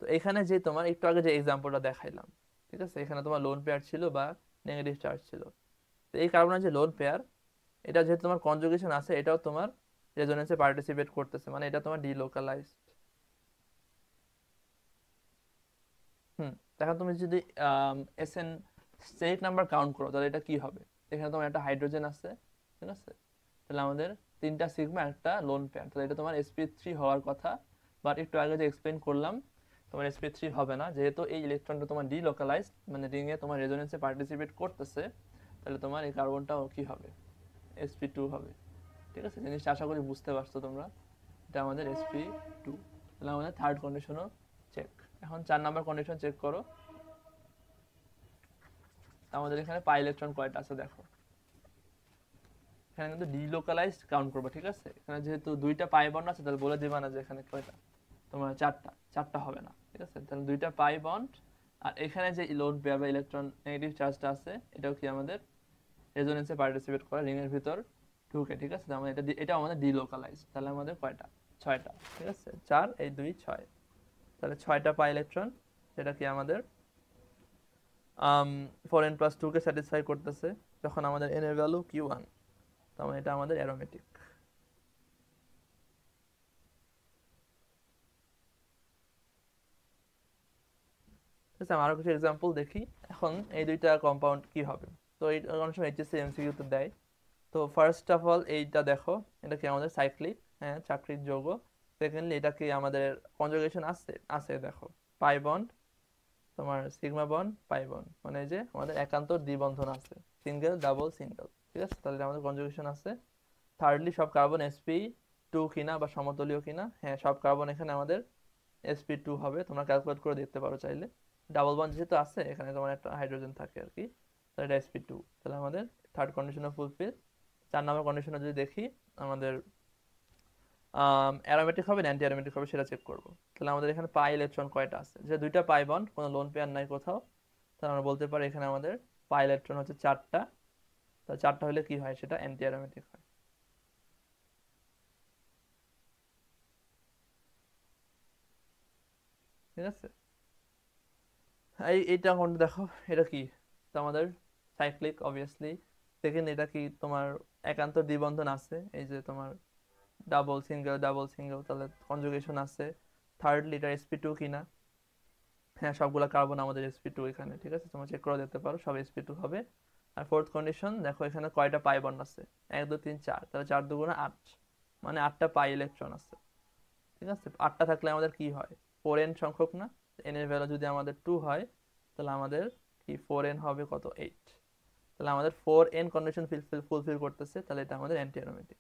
তো এখানে যে তোমার একটু আগে যে এক্সাম্পলটা দেখাইলাম, ঠিক আছে, এখানে তোমার লোন পেয়ার ছিল বা নেগেটিভ চার্জ ছিল। তো এই কার্বনের যে লোন পেয়ার, এটা যেহেতু তোমার কনজুগেশন আছে, এটাও তোমার রেজোনেন্সে পার্টিসিপেট করতেছে, মানে এটা তোমার ডিলোকালাইজড। হুম। এখন তুমি যদি এসএন স্টেট নাম্বার কাউন্ট করো, তাহলে এটা কি হবে? এখানে তোমার একটা হাইড্রোজেন আছে, ঠিক আছে, তাহলে আমাদের তিনটা সিগমা, একটা লোন পেয়ার, তাহলে এটা তোমার sp3 হওয়ার কথা। বাট একটু আগে যে এক্সপ্লেন করলাম, তোমার sp3 হবে না, যেহেতু এই ইলেকট্রনটা তোমার ডিলোকালাইজড, মানে রিং এ তোমার রেজোনেন্সে পার্টিসিপেট করতেছে। তাহলে তোমার এই কার্বনটাও কি হবে? sp2 হবে। ঠিক আছে, জিনিসটা আশা করি বুঝতে পারছো তোমরা। এটা আমাদের sp2। তাহলে আমাদের থার্ড কন্ডিশনও চেক। এখন 4 নাম্বার কন্ডিশন চেক করো। আমাদের এখানে পাই ইলেকট্রন কয়টা আছে দেখো। এখানে কিন্তু ডিলোকালাইজড কাউন্ট করবো, ঠিক আছে। এখানে যেহেতু দুইটা পাই বন্ড আছে, তাহলে বলে দিবা না যে এখানে কয়টা, তোমার চারটা। চারটা হবে না, ঠিক আছে, তাহলে দুইটা পাই বন্ড। আর এখানে যে লোন পেয়ার বা ইলেকট্রন নেগেটিভ চার্জটা আছে, এটাও কি আমাদের রেজোনেন্সে পার্টিসিপেট করে রিং এর ভিতর ঢুকে, ঠিক আছে। তার মানে এটা আমাদের ডিলোকালাইজ। তাহলে আমাদের কয়টা? 6টা, ঠিক আছে, 4 এই 2 6। তাহলে 6টা পাই ইলেকট্রন, সেটা কি আমাদের 4n+2 কে স্যাটিসফাই করতেছে, যখন আমাদের n এর ভ্যালু q1। তার মানে এটা আমাদের অ্যারোমেটিক। ঠিক আছে, আমি আরো কিছু এক্সাম্পল দেখি। এখন এই দুইটা কম্পাউন্ড কি হবে? তো এই অনেক সময় এইচএসসি এমসিকিউ তে দেয়। তো ফার্স্ট অফ অল এইটা দেখো, এটা কি আমাদের সাইক্লিক, হ্যাঁ, চাকরির যৌগ। সেকেন্ডলি এটা কি আমাদের কনজুগেশন আছে? আছে, দেখো, পাই বন্ড, তোমার সিগমা বন্ড, পাই বন্ড, মানে এই যে আমাদের একান্ত দ্বিবন্ধন আছে, সিঙ্গেল ডাবল সিঙ্গেল, ঠিক আছে, তাহলে আমাদের কনজুগেশন আছে। থার্ডলি সব কার্বন sp2 কিনা বা সমতলীয় কিনা, হ্যাঁ, সব কার্বন এখানে আমাদের sp2 হবে, তোমরা ক্যালকুলেট করে দেখতে পারো চাইলে। ডাবল বন্ড যেহেতু আছে, এখানে তোমার একটা হাইড্রোজেন থাকে আর কি, তাহলে এটা sp2। তাহলে আমাদের থার্ড কন্ডিশনও ফুলফিল। 4 নম্বর কন্ডিশনে যদি দেখি, আমাদের অ্যারোমেটিক হবে না অ্যান্টি অ্যারোমেটিক হবে, সেটা চেক করবো। তাহলে আমাদের এখানে পাই ইলেকট্রন কয়টা আছে? যে দুইটা পাই বন্ড, কোনো লোন পেয়ার নাই কোথাও, তাহলে আমরা বলতে পারি এখানে আমাদের পাই ইলেকট্রন হচ্ছে 4টা। তাহলে 4টা হলে কি হয়? সেটা অ্যান্টি অ্যারোমেটিক হয়, ঠিক আছে। এইটা এখন দেখো, এটা কি? তো আমাদের সাইক্লিক অবভিয়াসলি। সেকেন্ড, এটা কি তোমার একান্ত দ্বিবন্ধন আছে, এই যে তোমার ডাবল সিঙ্গেল ডাবল সিঙ্গেল, তাহলে কনজুগেশন আছে। থার্ডলি এটা sp2 কিনা, হ্যাঁ, সবগুলা কার্বন আমাদের sp2 এখানে, ঠিক আছে, তোমরা চেক করে দেখতে পারো, সব sp2 হবে। আর ফোর্থ কন্ডিশন দেখো, এখানে কয়টা পাই বন্ড আছে? 1 2 3 4, তাহলে 4 2 8, মানে 8টা পাই ইলেকট্রন আছে, ঠিক আছে। 8টা থাকলে আমাদের কি হয়? 4n সংখ্যক না? n এর ভ্যালু যদি আমাদের 2 হয়, তাহলে আমাদের কি 4n হবে কত? 8। তাহলে আমাদের 4n কন্ডিশন ফুলফিল করতেছে, তাহলে এটা আমাদের অ্যান্টি অ্যারোমেটিক।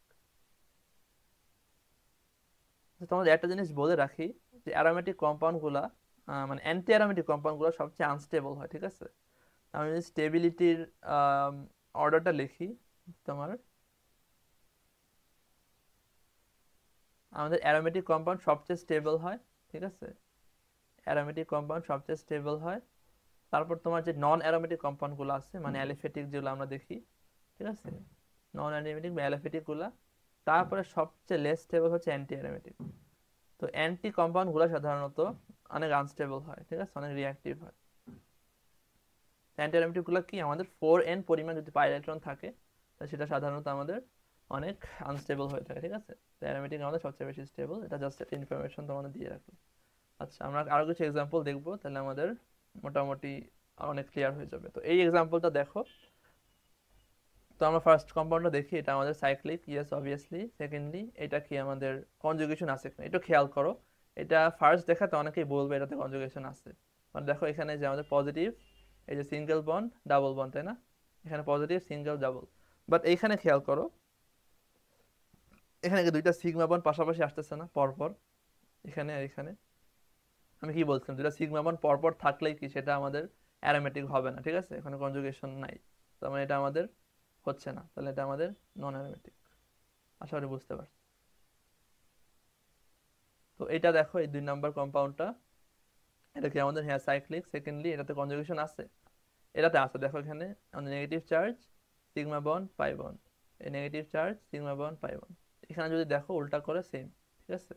তোমাদের একটা জিনিস বলে রাখি, যে অ্যারোমেটিক কম্পাউন্ড গুলা, মানে অ্যান্টি অ্যারোমেটিক কম্পাউন্ড গুলো সবচেয়ে আনস্টেবল হয়, ঠিক আছে। আমি যদি স্টেবিলিটির অর্ডারটা লিখি, তোমার আমাদের অ্যারোমেটিক কম্পাউন্ড সবচেয়ে স্টেবল হয়, ঠিক আছে, অ্যারোমেটিক কম্পাউন্ড সবচেয়ে স্টেবল হয়। তারপর তোমার যে নন অ্যারোমেটিক কম্পাউন্ড গুলো আছে, মানে অ্যালিফেটিক যেগুলো আমরা দেখি, ঠিক আছে, নন অ্যারোমেটিক বা অ্যালিফেটিক গুলা। তারপরে সবচেয়ে লেস স্টেবল হচ্ছে অ্যান্টি অ্যারোমেটিক। তো অ্যান্টি কম্পাউন্ড গুলো সাধারণত অনেক আনস্টেবল হয়, ঠিক আছে, অনেক রিঅ্যাক্টিভ হয়। অ্যান্টি অ্যারোমেটিক গুলো কি, আমাদের 4n পরিমাণ যদি পাই ইলেকট্রন থাকে, তাহলে সেটা সাধারণত আমাদের অনেক আনস্টেবল হয়ে থাকে, ঠিক আছে। তো অ্যারোমেটিক আমাদের সবচেয়ে বেশি স্টেবল, এটা জাস্ট একটা ইনফরমেশন তোমাদের দিয়ে রাখলাম। আচ্ছা, আমরা আরো কিছু এক্সাম্পল দেখবো, তাহলে আমাদের মোটামুটি অনেক ক্লিয়ার হয়ে যাবে। তো এই এক্সাম্পলটা দেখো। তো আমরা ফার্স্ট কম্পাউন্ডটা দেখি, এটা আমাদের সাইক্লিক, ইয়েস অবভিয়াসলি। সেকেন্ডলি এটা কি আমাদের কনজুগেশন আছে কিনা, একটু খেয়াল করো। এটা ফার্স্ট দেখাতে অনেকেই বলবে এটাতে কনজুগেশন আছে। মানে দেখো এখানে যে আমাদের পজিটিভ, এই যে সিঙ্গেল বন্ড ডাবল বন্ড, তাই না? এখানে পজিটিভ সিঙ্গেল ডাবল। বাট এইখানে খেয়াল করো, এখানে কি দুইটা সিগমা বন্ড পাশাপাশি আসতেছে না পরপর? এখানে আর এখানে আমি কি বলছিলাম, দুইটা সিগমা বন্ড পরপর থাকলেই কি সেটা আমাদের অ্যারোমেটিক হবে না, ঠিক আছে, এখানে কনজুগেশন নাই। তার মানে এটা আমাদের হচ্ছে না, তাহলে এটা আমাদের নন অ্যারোমেটিক। আশা করি বুঝতে পারছি। তো এটা দেখো, এই 2 নাম্বার কম্পাউন্ডটা, এটা কি আমাদের হ্যাঁ সাইক্লিক। সেকেন্ডলি এটাতে কনজুগেশন আছে, এটাতে আছে দেখো এখানে আমাদের negative charge sigma bond pi bond, এই negative charge sigma bond pi bond. এখানে যদি দেখো উল্টা করে সেম, ঠিক আছে।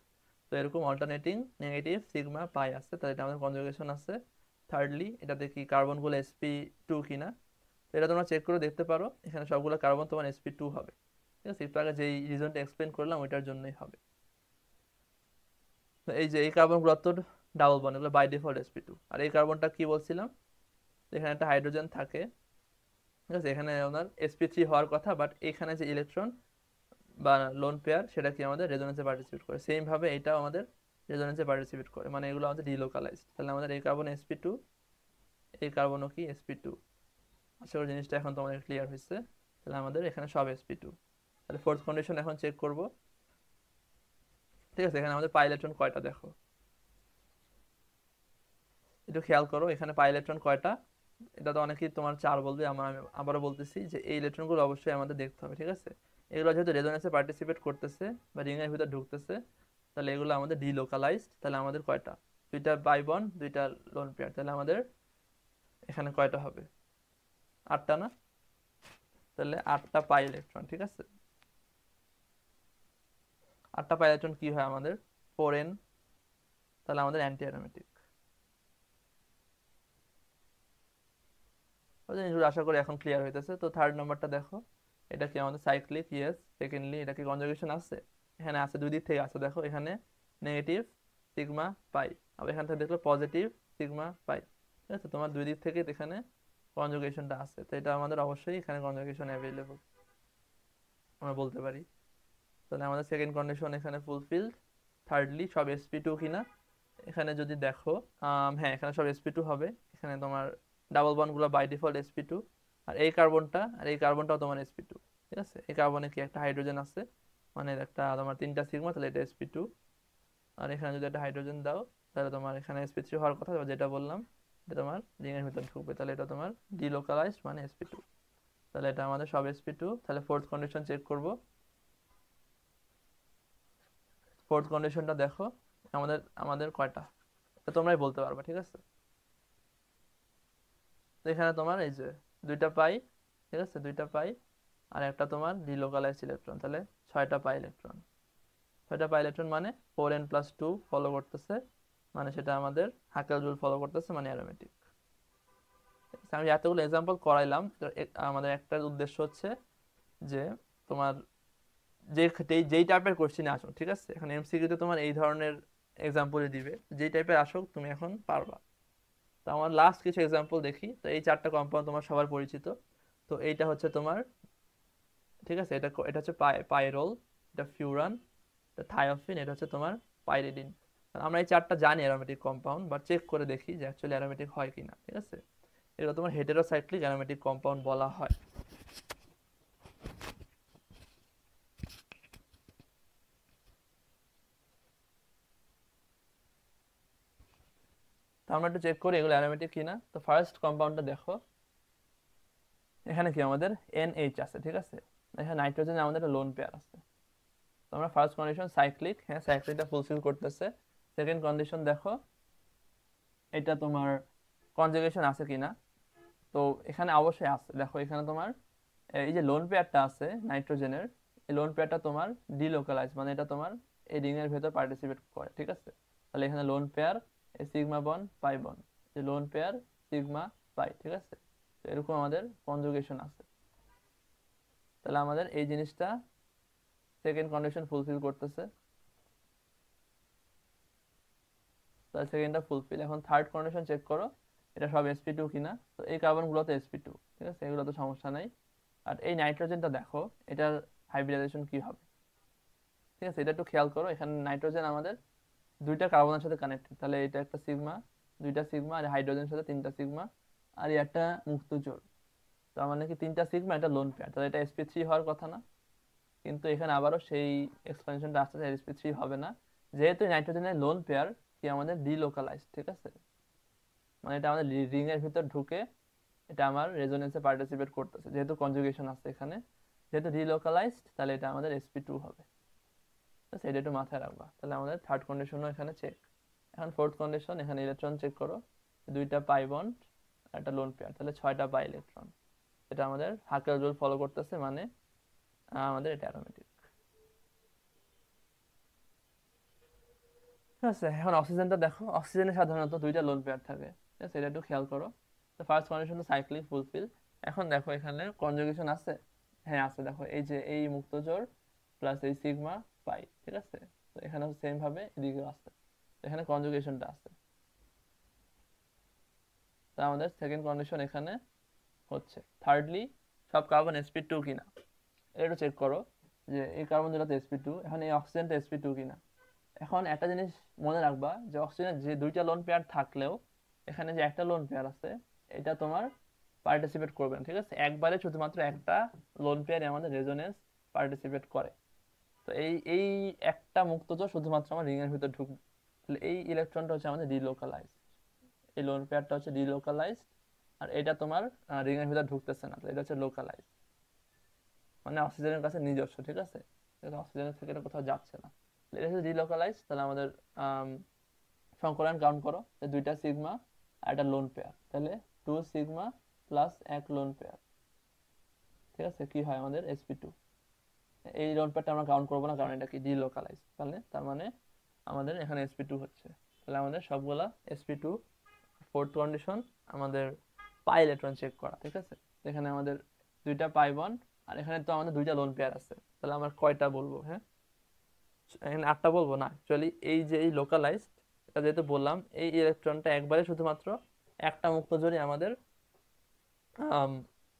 তো এরকম অল্টারনেটিং নেগেটিভ সিগমা পাই আছে, তাহলে এটা আমাদের কনজুগেশন আছে। থার্ডলি এটাতে কি কার্বনগুলো sp2 কিনা, তো এটা তোমরা চেক করে দেখতে পারো, এখানে সবগুলো কার্বন তোমার sp2 হবে, ঠিক আছে। একটু আগে যেই রিজনটা এক্সপ্লেন করলাম ওইটার জন্যই হবে। তো এই যে এই কার্বনগুলো তো ডাবল বন্ড, এগুলো বাই ডিফল্ট sp2। আর এই কার্বনটা কি বলছিলাম, এখানে একটা হাইড্রোজেন থাকে, ঠিক আছে। এখানে ওনার sp3 হওয়ার কথা, বাট এখানে যে ইলেকট্রন বা লোন পেয়ার সেটা কি আমাদের রেজোনেন্সে পার্টিসিপেট করে, সেম ভাবে এটাও আমাদের রেজোনেন্সে পার্টিসিপেট করে, মানে এগুলো আমাদের ডিলোকালাইজড। তাহলে আমাদের এই কার্বন sp2, এই কার্বনও কি sp2। আশা করি জিনিসটা এখন তোমাদের ক্লিয়ার হয়েছে। তাহলে আমাদের এখানে সব sp2। তাহলে ফোর্থ কন্ডিশন এখন চেক করব, ঠিক আছে। এখানে আমাদের পাই ইলেকট্রন কয়টা দেখো, একটু খেয়াল করো এখানে পাই ইলেকট্রন কয়টা। এটা তো অনেকেই তোমার 4 বলবে, আমি আবারও বলতেছি যে এই ইলেকট্রনগুলো অবশ্যই আমাদের দেখতে হবে, ঠিক আছে। এগুলো যেহেতু রেজোনেন্সে পার্টিসিপেট করতেছে বা রিং এর ভিতর ঢুকতেছে, তাহলে এগুলো আমাদের ডিলোকালাইজড। তাহলে আমাদের কয়টা, দুইটা বাই বন্ড দুইটা লোন পেয়ার, তাহলে আমাদের এখানে কয়টা হবে, 8টা না। তাহলে 8টা পাই ইলেকট্রন, ঠিক আছে। 8টা পাই ইলেকট্রন কি হয় আমাদের 4n, তাহলে আমাদের অ্যান্টি অ্যারোমেটিক। জিনিসগুলো আশা করি এখন ক্লিয়ার হইতেছে। তো থার্ড নাম্বারটা দেখো, এটা কি আমাদের সাইক্লিক, ইয়েস। সেকেন্ডলি এটা কি কনজুগেশন আছে, এখানে আছে, দুই দিক থেকে আছে দেখো, এখানে নেগেটিভ সিগমা পাই, আবার এখান থেকে দেখলো পজিটিভ সিগমা পাই, ঠিক আছে। তোমার দুই দিক থেকে এখানে কনজুগেশনটা আছে, তো এটা আমাদের অবশ্যই এখানে কনজুগেশন অ্যাভেলেবল আমরা বলতে পারি। তাহলে আমাদের সেকেন্ড কন্ডিশন এখানে ফুলফিলড। থার্ডলি সব sp2 কিনা, এখানে যদি দেখো হ্যাঁ এখানে সব sp2 হবে। এখানে তোমার ডাবল বন্ড গুলো বাই ডিফল্ট sp2, আর এই কার্বনটা আর এই কার্বনটাও তোমার sp2, ঠিক আছে। এই কার্বনে কি একটা হাইড্রোজেন আছে, মানে একটা তোমার 3টা সিগমা, তাহলে এটা sp2। আর এখানে যদি একটা হাইড্রোজেন দাও, তাহলে তোমার এখানে sp3 হওয়ার কথা, যেটা বললাম এটা তোমার রিং এর ভিতর ঢুকবে, তাহলে এটা তোমার ডিলোকালাইজড মানে sp2। তাহলে এটা আমাদের সব sp2। তাহলে ফোর্থ কন্ডিশন চেক করব। ফোর্থ কন্ডিশনটা দেখো, আমাদের আমাদের কয়টা, এটা তোমরাই বলতে পারবে, ঠিক আছে। তো এখানে তোমার এই যে দুইটা পাই, ঠিক আছে, দুইটা পাই, আর একটা তোমার ডিলোকালাইজড ইলেকট্রন, তাহলে 6টা পাই ইলেকট্রন। 6টা পাই ইলেকট্রন মানে 4n+2 ফলো করতেছে, মানে সেটা আমাদের হাকেল রুল ফলো করতেছে, মানে অ্যারোমেটিক। আমি এতগুলো এক্সাম্পল করাইলাম, তো আমাদের একটা উদ্দেশ্য হচ্ছে যে তোমার যে যেই টাইপের কোশ্চেন আসো, ঠিক আছে, এখন এমসিকিউতে তোমার এই ধরনের এক্সাম্পলই দিবে, যেই টাইপের আসুক তুমি এখন পারবা। তো আমার লাস্ট কিছু এক্সাম্পল দেখি। তো এই 4টা কম্পাউন্ড তোমার সবার পরিচিত। তো এইটা হচ্ছে তোমার, ঠিক আছে, এটা এটা হচ্ছে পাইরোল, এটা ফিউরান, এটা থায়োফিন, এটা হচ্ছে তোমার পাইরিডিন। আমরা এই 4টা জানি অ্যারোমেটিক কম্পাউন্ড, বা চেক করে দেখি যে অ্যাকচুয়ালি অ্যারোমেটিক হয় কিনা, ঠিক আছে। এগুলো তোমার হেটেরোসাইক্লিক অ্যারোমেটিক কম্পাউন্ড বলা হয়। তো আমরা একটু চেক করি এগুলো অ্যারোমেটিক কিনা। তো ফার্স্ট কম্পাউন্ডটা দেখো, এখানে কি আমাদের NH আছে, ঠিক আছে। এখানে নাইট্রোজেন আমাদের একটা লোন পেয়ার আছে। তো আমরা ফার্স্ট কন্ডিশন সাইক্লিক, হ্যাঁ সাইক্লিকটা ফুলফিল করতেছে। সেকেন্ড কন্ডিশন দেখো, এটা তোমার কনজুগেশন আছে কিনা। তো এখানে অবশ্যই আছে, দেখো এখানে তোমার এই যে লোন পেয়ারটা আছে নাইট্রোজেনের, এই লোন পেয়ারটা তোমার ডিলোকালাইজ, মানে এটা তোমার এই রিং এর ভেতর পার্টিসিপেট করে, ঠিক আছে। তাহলে এখানে লোন পেয়ার সিগমা বন পাই বন, যে লোন পেয়ার সিগমা পাই, ঠিক আছে। তো এরকম আমাদের কনজুগেশন আছে। তাহলে আমাদের এই জিনিসটা সেকেন্ড কন্ডিশন ফুলফিল করতেছে, তাহলে সেকেন্ডটা ফুলফিল। এখন থার্ড কন্ডিশন চেক করো, এটা সব sp2 কিনা। তো এই কার্বন গুলো তো sp2, ঠিক আছে, এগুলো তো সমস্যা নাই। আর এই নাইট্রোজেনটা দেখো, এটার হাইব্রিডাইজেশন কি হবে, ঠিক আছে। এটা একটু খেয়াল করো, এখানে নাইট্রোজেন আমাদের দুইটা কার্বনের সাথে কানেক্টেড, তাহলে এটা একটা সিগমা, দুইটা সিগমা, আর হাইড্রোজেনের সাথে 3টা সিগমা, আর এই একটা মুক্ত জোড়। তার মানে কি 3টা সিগমা, এটা লোন পেয়ার, তাহলে এটা sp3 হওয়ার কথা না। কিন্তু এখানে আবারও সেই এক্সপ্লেনেশনটা আসছে, sp3 হবে না, যেহেতু নাইট্রোজেনের লোন পেয়ার কি আমাদের ডিলোকালাইজড, ঠিক আছে। মানে এটা আমাদের রিং এর ভিতর ঢুকে এটা আমার রেজোনেন্সে পার্টিসিপেট করতেছে, যেহেতু কনজুগেশন আছে এখানে, যেহেতু ডিলোকালাইজড, তাহলে এটা আমাদের sp2 হবে। ঠিক আছে, এটা একটু মাথায় রাখবা। তাহলে আমাদের থার্ড কন্ডিশনও এখানে চেক। এখন ফোর্থ কন্ডিশন, এখানে ইলেকট্রন চেক করো, দুইটা পাই বন্ড একটা লোন পেয়ার, তাহলে 6টা পাই ইলেকট্রন। এটা আমাদের হাকেল রুল ফলো করতেছে, মানে আমাদের এটা অ্যারোমেটিক। ঠিক আছে, এখন অক্সিজেনটা দেখো, অক্সিজেনে সাধারণত দুইটা লোন পেয়ার থাকে, ঠিক আছে, এটা একটু খেয়াল করো। তো ফার্স্ট কন্ডিশন তো সাইক্লিক ফুলফিল। এখন দেখো এখানে কনজুগেশন আছে, হ্যাঁ আছে, দেখো এই যে এই মুক্ত জোড় প্লাস এই সিগমা পাই, ঠিক আছে। তো এখানে সেম ভাবে এদিকেও আছে, এখানে কনজুগেশনটা আছে। তো আমাদের সেকেন্ড কন্ডিশন এখানে হচ্ছে। থার্ডলি, সব কার্বন sp2 কিনা এটা চেক করো, যে এই কার্বন দুটাতে sp2, এখন এই অক্সিজেনটা sp2 কিনা। এখন একটা জিনিস মনে রাখবা, যে অক্সিজেনের যে দুইটা লোন পেয়ার থাকলেও এখানে যে একটা লোন পেয়ার আছে, এটা তোমার পার্টিসিপেট করবে না, ঠিক আছে। একবারে শুধুমাত্র একটা লোন পেয়ার আমাদের রেজোনেন্স পার্টিসিপেট করে। তো এই এই একটা মুক্তজোড় শুধুমাত্র আমার রিং এর ভিতর ঢুকবে, তাহলে এই ইলেকট্রনটা হচ্ছে আমাদের ডিলোকালাইজ, এই লোন পেয়ারটা হচ্ছে ডিলোকালাইজ। আর এটা তোমার রিং এর ভিতর ঢুকতেছে না, তো এটা হচ্ছে লোকালাইজ, মানে অক্সিজেনের কাছে নিজস্ব, ঠিক আছে, অক্সিজেনের থেকে এটা কোথাও যাচ্ছে না। এটা হচ্ছে ডিলোকালাইজ। তাহলে আমাদের সংকলন কাউন্ট করো, দুইটা সিগমা আর একটা লোন পেয়ার, তাহলে 2 সিগমা প্লাস 1 লোন পেয়ার, ঠিক আছে, কি হয় আমাদের sp2। এই লোন পেয়ারটা আমরা কাউন্ট করবো না, কারণ এটা কি ডিলোকালাইজ, তাহলে তার মানে আমাদের এখানে sp2 হচ্ছে। তাহলে আমাদের সবগুলা sp2। ফোর্থ কন্ডিশন আমাদের পাই ইলেকট্রন চেক করা, ঠিক আছে। এখানে আমাদের দুইটা পাই বন্ড, আর এখানে তো আমাদের দুইটা লোন পেয়ার আছে, তাহলে আমরা কয়টা বলবো, হ্যাঁ এখানে 8টা বলবো না, অ্যাকচুয়ালি এই যে এই লোকালাইজড, এটা যেহেতু বললাম এই ইলেকট্রনটা একবারে শুধুমাত্র একটা মুক্ত জোড়ই আমাদের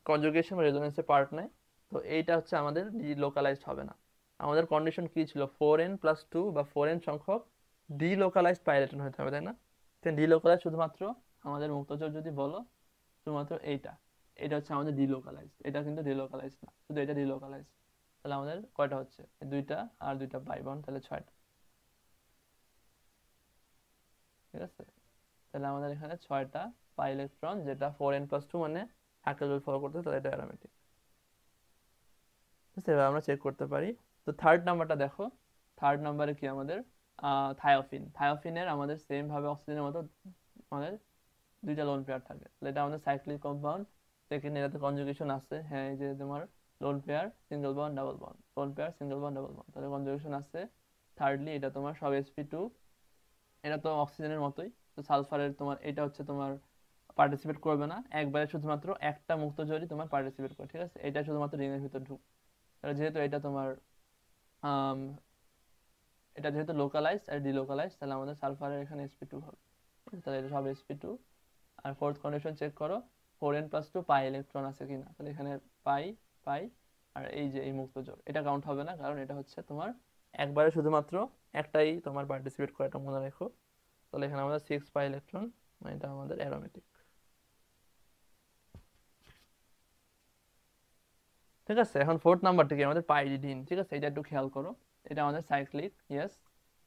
কনজুগেশন বা রেজোনেন্সের পার্ট নেয়, তো এইটা হচ্ছে আমাদের ডিলোকালাইজড হবে না। আমাদের কন্ডিশন কি ছিল, 4n+2 বা 4n সংখ্যক ডিলোকালাইজড পাই ইলেকট্রন হতে হবে, তাই না। ডিলোকালাইজ শুধুমাত্র আমাদের মুক্তজোড় যদি বলো, শুধুমাত্র এইটা, এটা হচ্ছে আমাদের ডিলোকালাইজড, এটা কিন্তু ডিলোকালাইজড না, শুধু এটা ডিলোকালাইজড। তাহলে আমাদের কয়টা হচ্ছে, দুইটা আর দুইটা বাই বন্ড, তাহলে 6টা, ঠিক আছে। তাহলে আমাদের এখানে 6টা পাই ইলেকট্রন, যেটা 4n+2 মানে হাকেল রুল ফলো করতে, তাহলে এটা অ্যারোমেটিক। ঠিক আছে, এবার আমরা চেক করতে পারি। তো থার্ড নাম্বারটা দেখো, থার্ড নাম্বারে কি আমাদের থায়োফিন। থায়োফিনের আমাদের সেম ভাবে অক্সিজেনের মতো আমাদের দুইটা লোন পেয়ার থাকে, তাহলে এটা আমাদের সাইক্লিক কম্পাউন্ড। সেকেন্ড, এটাতে কনজুগেশন আছে, হ্যাঁ এই যে তোমার lone pair single bond double bond, lone pair single bond double bond, তাহলে কনজুগেশন আছে। থার্ডলি, এটা তোমার সব sp2, এটা তো অক্সিজেনের মতোই। তো সালফারের তোমার এটা হচ্ছে তোমার পার্টিসিপেট করবে না, একবারে শুধুমাত্র একটা মুক্ত জোড়ই তোমার পার্টিসিপেট করে, ঠিক আছে, এটা শুধুমাত্র রিং এর ভিতর ঢুক। তাহলে যেহেতু এটা তোমার আম, এটা যেহেতু লোকালাইজ আর ডিলোকালাইজ, তাহলে আমাদের সালফারের এখানে sp2 হবে, তাহলে এটা সব sp2। আর ফোর্থ কন্ডিশন চেক করো, 4n+2 পাই ইলেকট্রন আছে কিনা, তাহলে এখানে পাই পাই, আর এই যে এই মুক্ত জোড় এটা কাউন্ট হবে না, কারণ এটা হচ্ছে তোমার একবারে শুধুমাত্র একটাই তোমার পার্টিসিপেট করে, এটা মনে রেখো। তাহলে এখানে আমাদের 6 পাই ইলেকট্রন, মানে এটা আমাদের অ্যারোমেটিক। ঠিক আছে, এখন ফোর্থ নাম্বারটা কি আমাদের পাইরিডিন, ঠিক আছে, এটা একটু খেয়াল করো, এটা আমাদের সাইক্লিক, ইয়েস।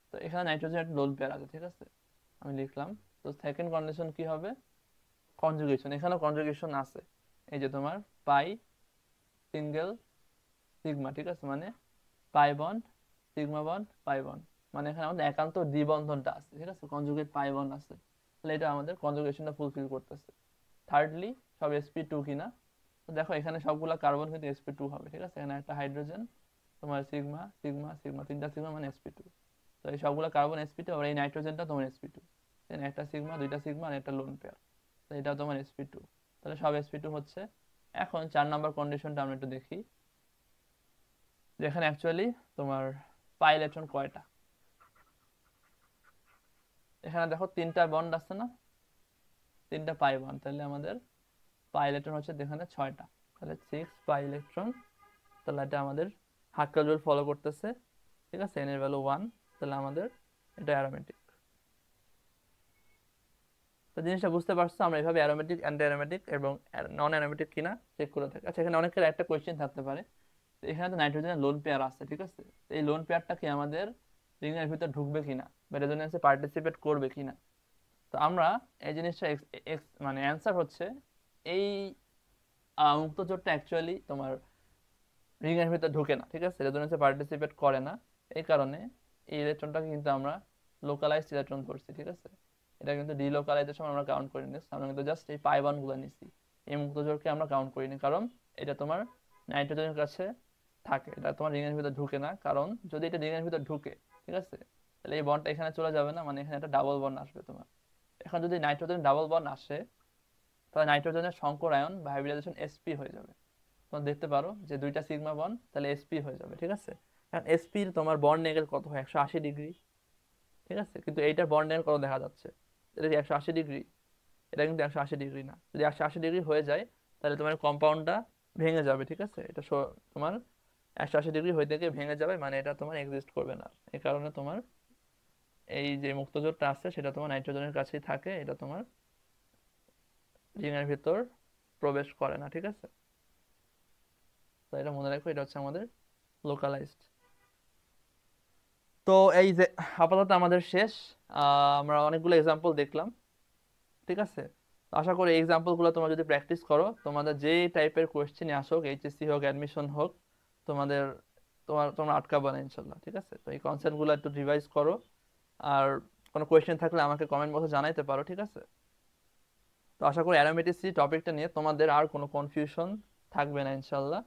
তো এখানে নাইট্রোজেন একটা লোন পেয়ার আছে, ঠিক আছে, আমি লিখলাম। তো সেকেন্ড কন্ডিশন কি হবে, কনজুগেশন, এখানেও কনজুগেশন আছে, এই যে তোমার পাই সিঙ্গেল সিগমা, ঠিক আছে, মানে pi bond sigma bond pi bond, মানে এখানে আমাদের একান্ত দ্বিবন্ধনটা আছে, ঠিক আছে, কনজুগেট পাই বন্ড আছে, তাহলে এটা আমাদের কনজুগেশনটা ফুলফিল করতেছে। থার্ডলি, সব sp2 কিনা, তো দেখো এখানে সবগুলা কার্বন কিন্তু sp2 হবে, ঠিক আছে, এখানে একটা হাইড্রোজেন, তোমার সিগমা সিগমা সিগমা, তিনটা সিগমা মানে sp2। তো এই সবগুলা কার্বন sp2, আর এই নাইট্রোজেনটা তোমার sp2, দেন একটা সিগমা, দুইটা সিগমা আর একটা লোন পেয়ার, তো এটা তোমার sp2, তাহলে সব sp2 হচ্ছে। এখন 4 নাম্বার কন্ডিশনটা আমরা একটু দেখি, যেখানে অ্যাকচুয়ালি তোমার পাই ইলেকট্রন কয়টা, এখানে দেখো তিনটা বন্ড আছে না, তিনটা পাই বন্ড, তাহলে আমাদের পাই ইলেকট্রন হচ্ছে এখানে 6টা, তাহলে 6 পাই ইলেকট্রন। তাহলে এটা আমাদের হাক্কেল রুল ফলো করতেছে, ঠিক আছে, এন এর ভ্যালু 1, তাহলে আমাদের এটা অ্যারোমেটিক। তো জিনিসটা বুঝতে পারছো, আমরা এভাবে অ্যারোমেটিক, অ্যান্টি অ্যারোমেটিক এবং নন অ্যারোমেটিক কিনা চেক করে থাকি। আচ্ছা, এখানে অনেকের একটা কোয়েশ্চেন থাকতে পারে, তো এখানে তো নাইট্রোজেনের লোন পেয়ার আছে, ঠিক আছে, তো এই লোন পেয়ারটা কি আমাদের রিং এর ভিতর ঢুকবে কিনা বা রেজোনেন্সে পার্টিসিপেট করবে কিনা। তো আমরা এই জিনিসটা মানে অ্যান্সার হচ্ছে এই মুক্ত জোটটা অ্যাকচুয়ালি তোমার রিং এর ভিতর ঢুকে না, ঠিক আছে, রেজোনেন্সে পার্টিসিপেট করে না, এই কারণে এই ইলেকট্রনটাকে কিন্তু আমরা লোকালাইজড ইলেকট্রন ধরছি, ঠিক আছে? এটা কিন্তু ডিলোকালাইজেশন আমরা কাউন্ট করিনি, আমরা কিন্তু জাস্ট এই পাই 1 গুলো নিছি। এই মুক্তজোড়কে আমরা কাউন্ট করিনি, কারণ এটা তোমার নাইট্রোজেনের কাছে থাকে, এটা তোমার রিং এর ভিতর ঢুকে না। কারণ যদি এটা রিং এর ভিতর ঢুকে, ঠিক আছে, তাহলে এই বন্ডটা এখানে চলে যাবে না, মানে এখানে একটা ডাবল বন্ড আসবে তোমার। এখন যদি নাইট্রোজেন ডাবল বন্ড আসে, তাহলে নাইট্রোজেনের সংকর আয়ন বা হাইব্রিডাইজেশন sp হয়ে যাবে। তোমরা দেখতে পারো যে দুইটা সিগমা বন্ড, তাহলে sp হয়ে যাবে, ঠিক আছে? এখন sp এর তোমার বন্ড অ্যাঙ্গেল কত হয়? 180 ডিগ্রি, ঠিক আছে? কিন্তু এইটার বন্ড অ্যাঙ্গেল কত দেখা যাচ্ছে? এটা কি 180 ডিগ্রি? এটা কিন্তু 180 ডিগ্রি না। যদি 180 ডিগ্রি হয়ে যায়, তাহলে তোমার কম্পাউন্ডটা ভেঙে যাবে, ঠিক আছে? এটা তোমার 180 ডিগ্রি হয়ে থেকে ভেঙে যাবে, মানে এটা তোমার এক্সিস্ট করবে না। এই কারণে তোমার এই যে মুক্তজোড়টা আছে সেটা তোমার নাইট্রোজেনের কাছেই থাকে, এটা তোমার রিং এর ভিতর প্রবেশ করে না, ঠিক আছে? তো এটা মনে রাখো, এটা হচ্ছে আমাদের লোকালাইজড। তো এই যে আপাতত আমাদের শেষ, আমরা অনেকগুলো এক্সাম্পল দেখলাম, ঠিক আছে? তো আশা করি এই এক্সাম্পল গুলো তোমরা যদি প্র্যাকটিস করো, তোমাদের যে টাইপের কোয়েশ্চেন আসুক, এইচএসসি হোক, অ্যাডমিশন হোক, তোমাদের তোমরা আটকাবে না ইনশাল্লাহ, ঠিক আছে? তো এই কনসেপ্ট গুলো একটু রিভাইজ করো। আর কোনো কোয়েশ্চেন থাকলে আমাকে কমেন্ট বক্সে জানাইতে পারো, ঠিক আছে? তো আশা করি অ্যারোমেটিসি টপিকটা নিয়ে তোমাদের আর কোনো কনফিউশন থাকবে না ইনশাল্লাহ।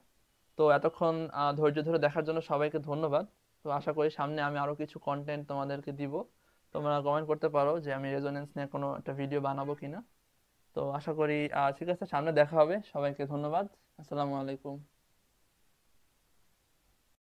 তো এতক্ষণ ধৈর্য ধরে দেখার জন্য সবাইকে ধন্যবাদ। তো আশা করি সামনে আমি আরো কিছু কন্টেন্ট তোমাদেরকে দিব। তোমরা কমেন্ট করতে পারো যে আমি রেজোনেন্স নিয়ে কোনো একটা ভিডিও বানাবো কিনা। তো আশা করি ঠিক আছে, সামনে দেখা হবে। সবাইকে ধন্যবাদ। আসসালামু আলাইকুম।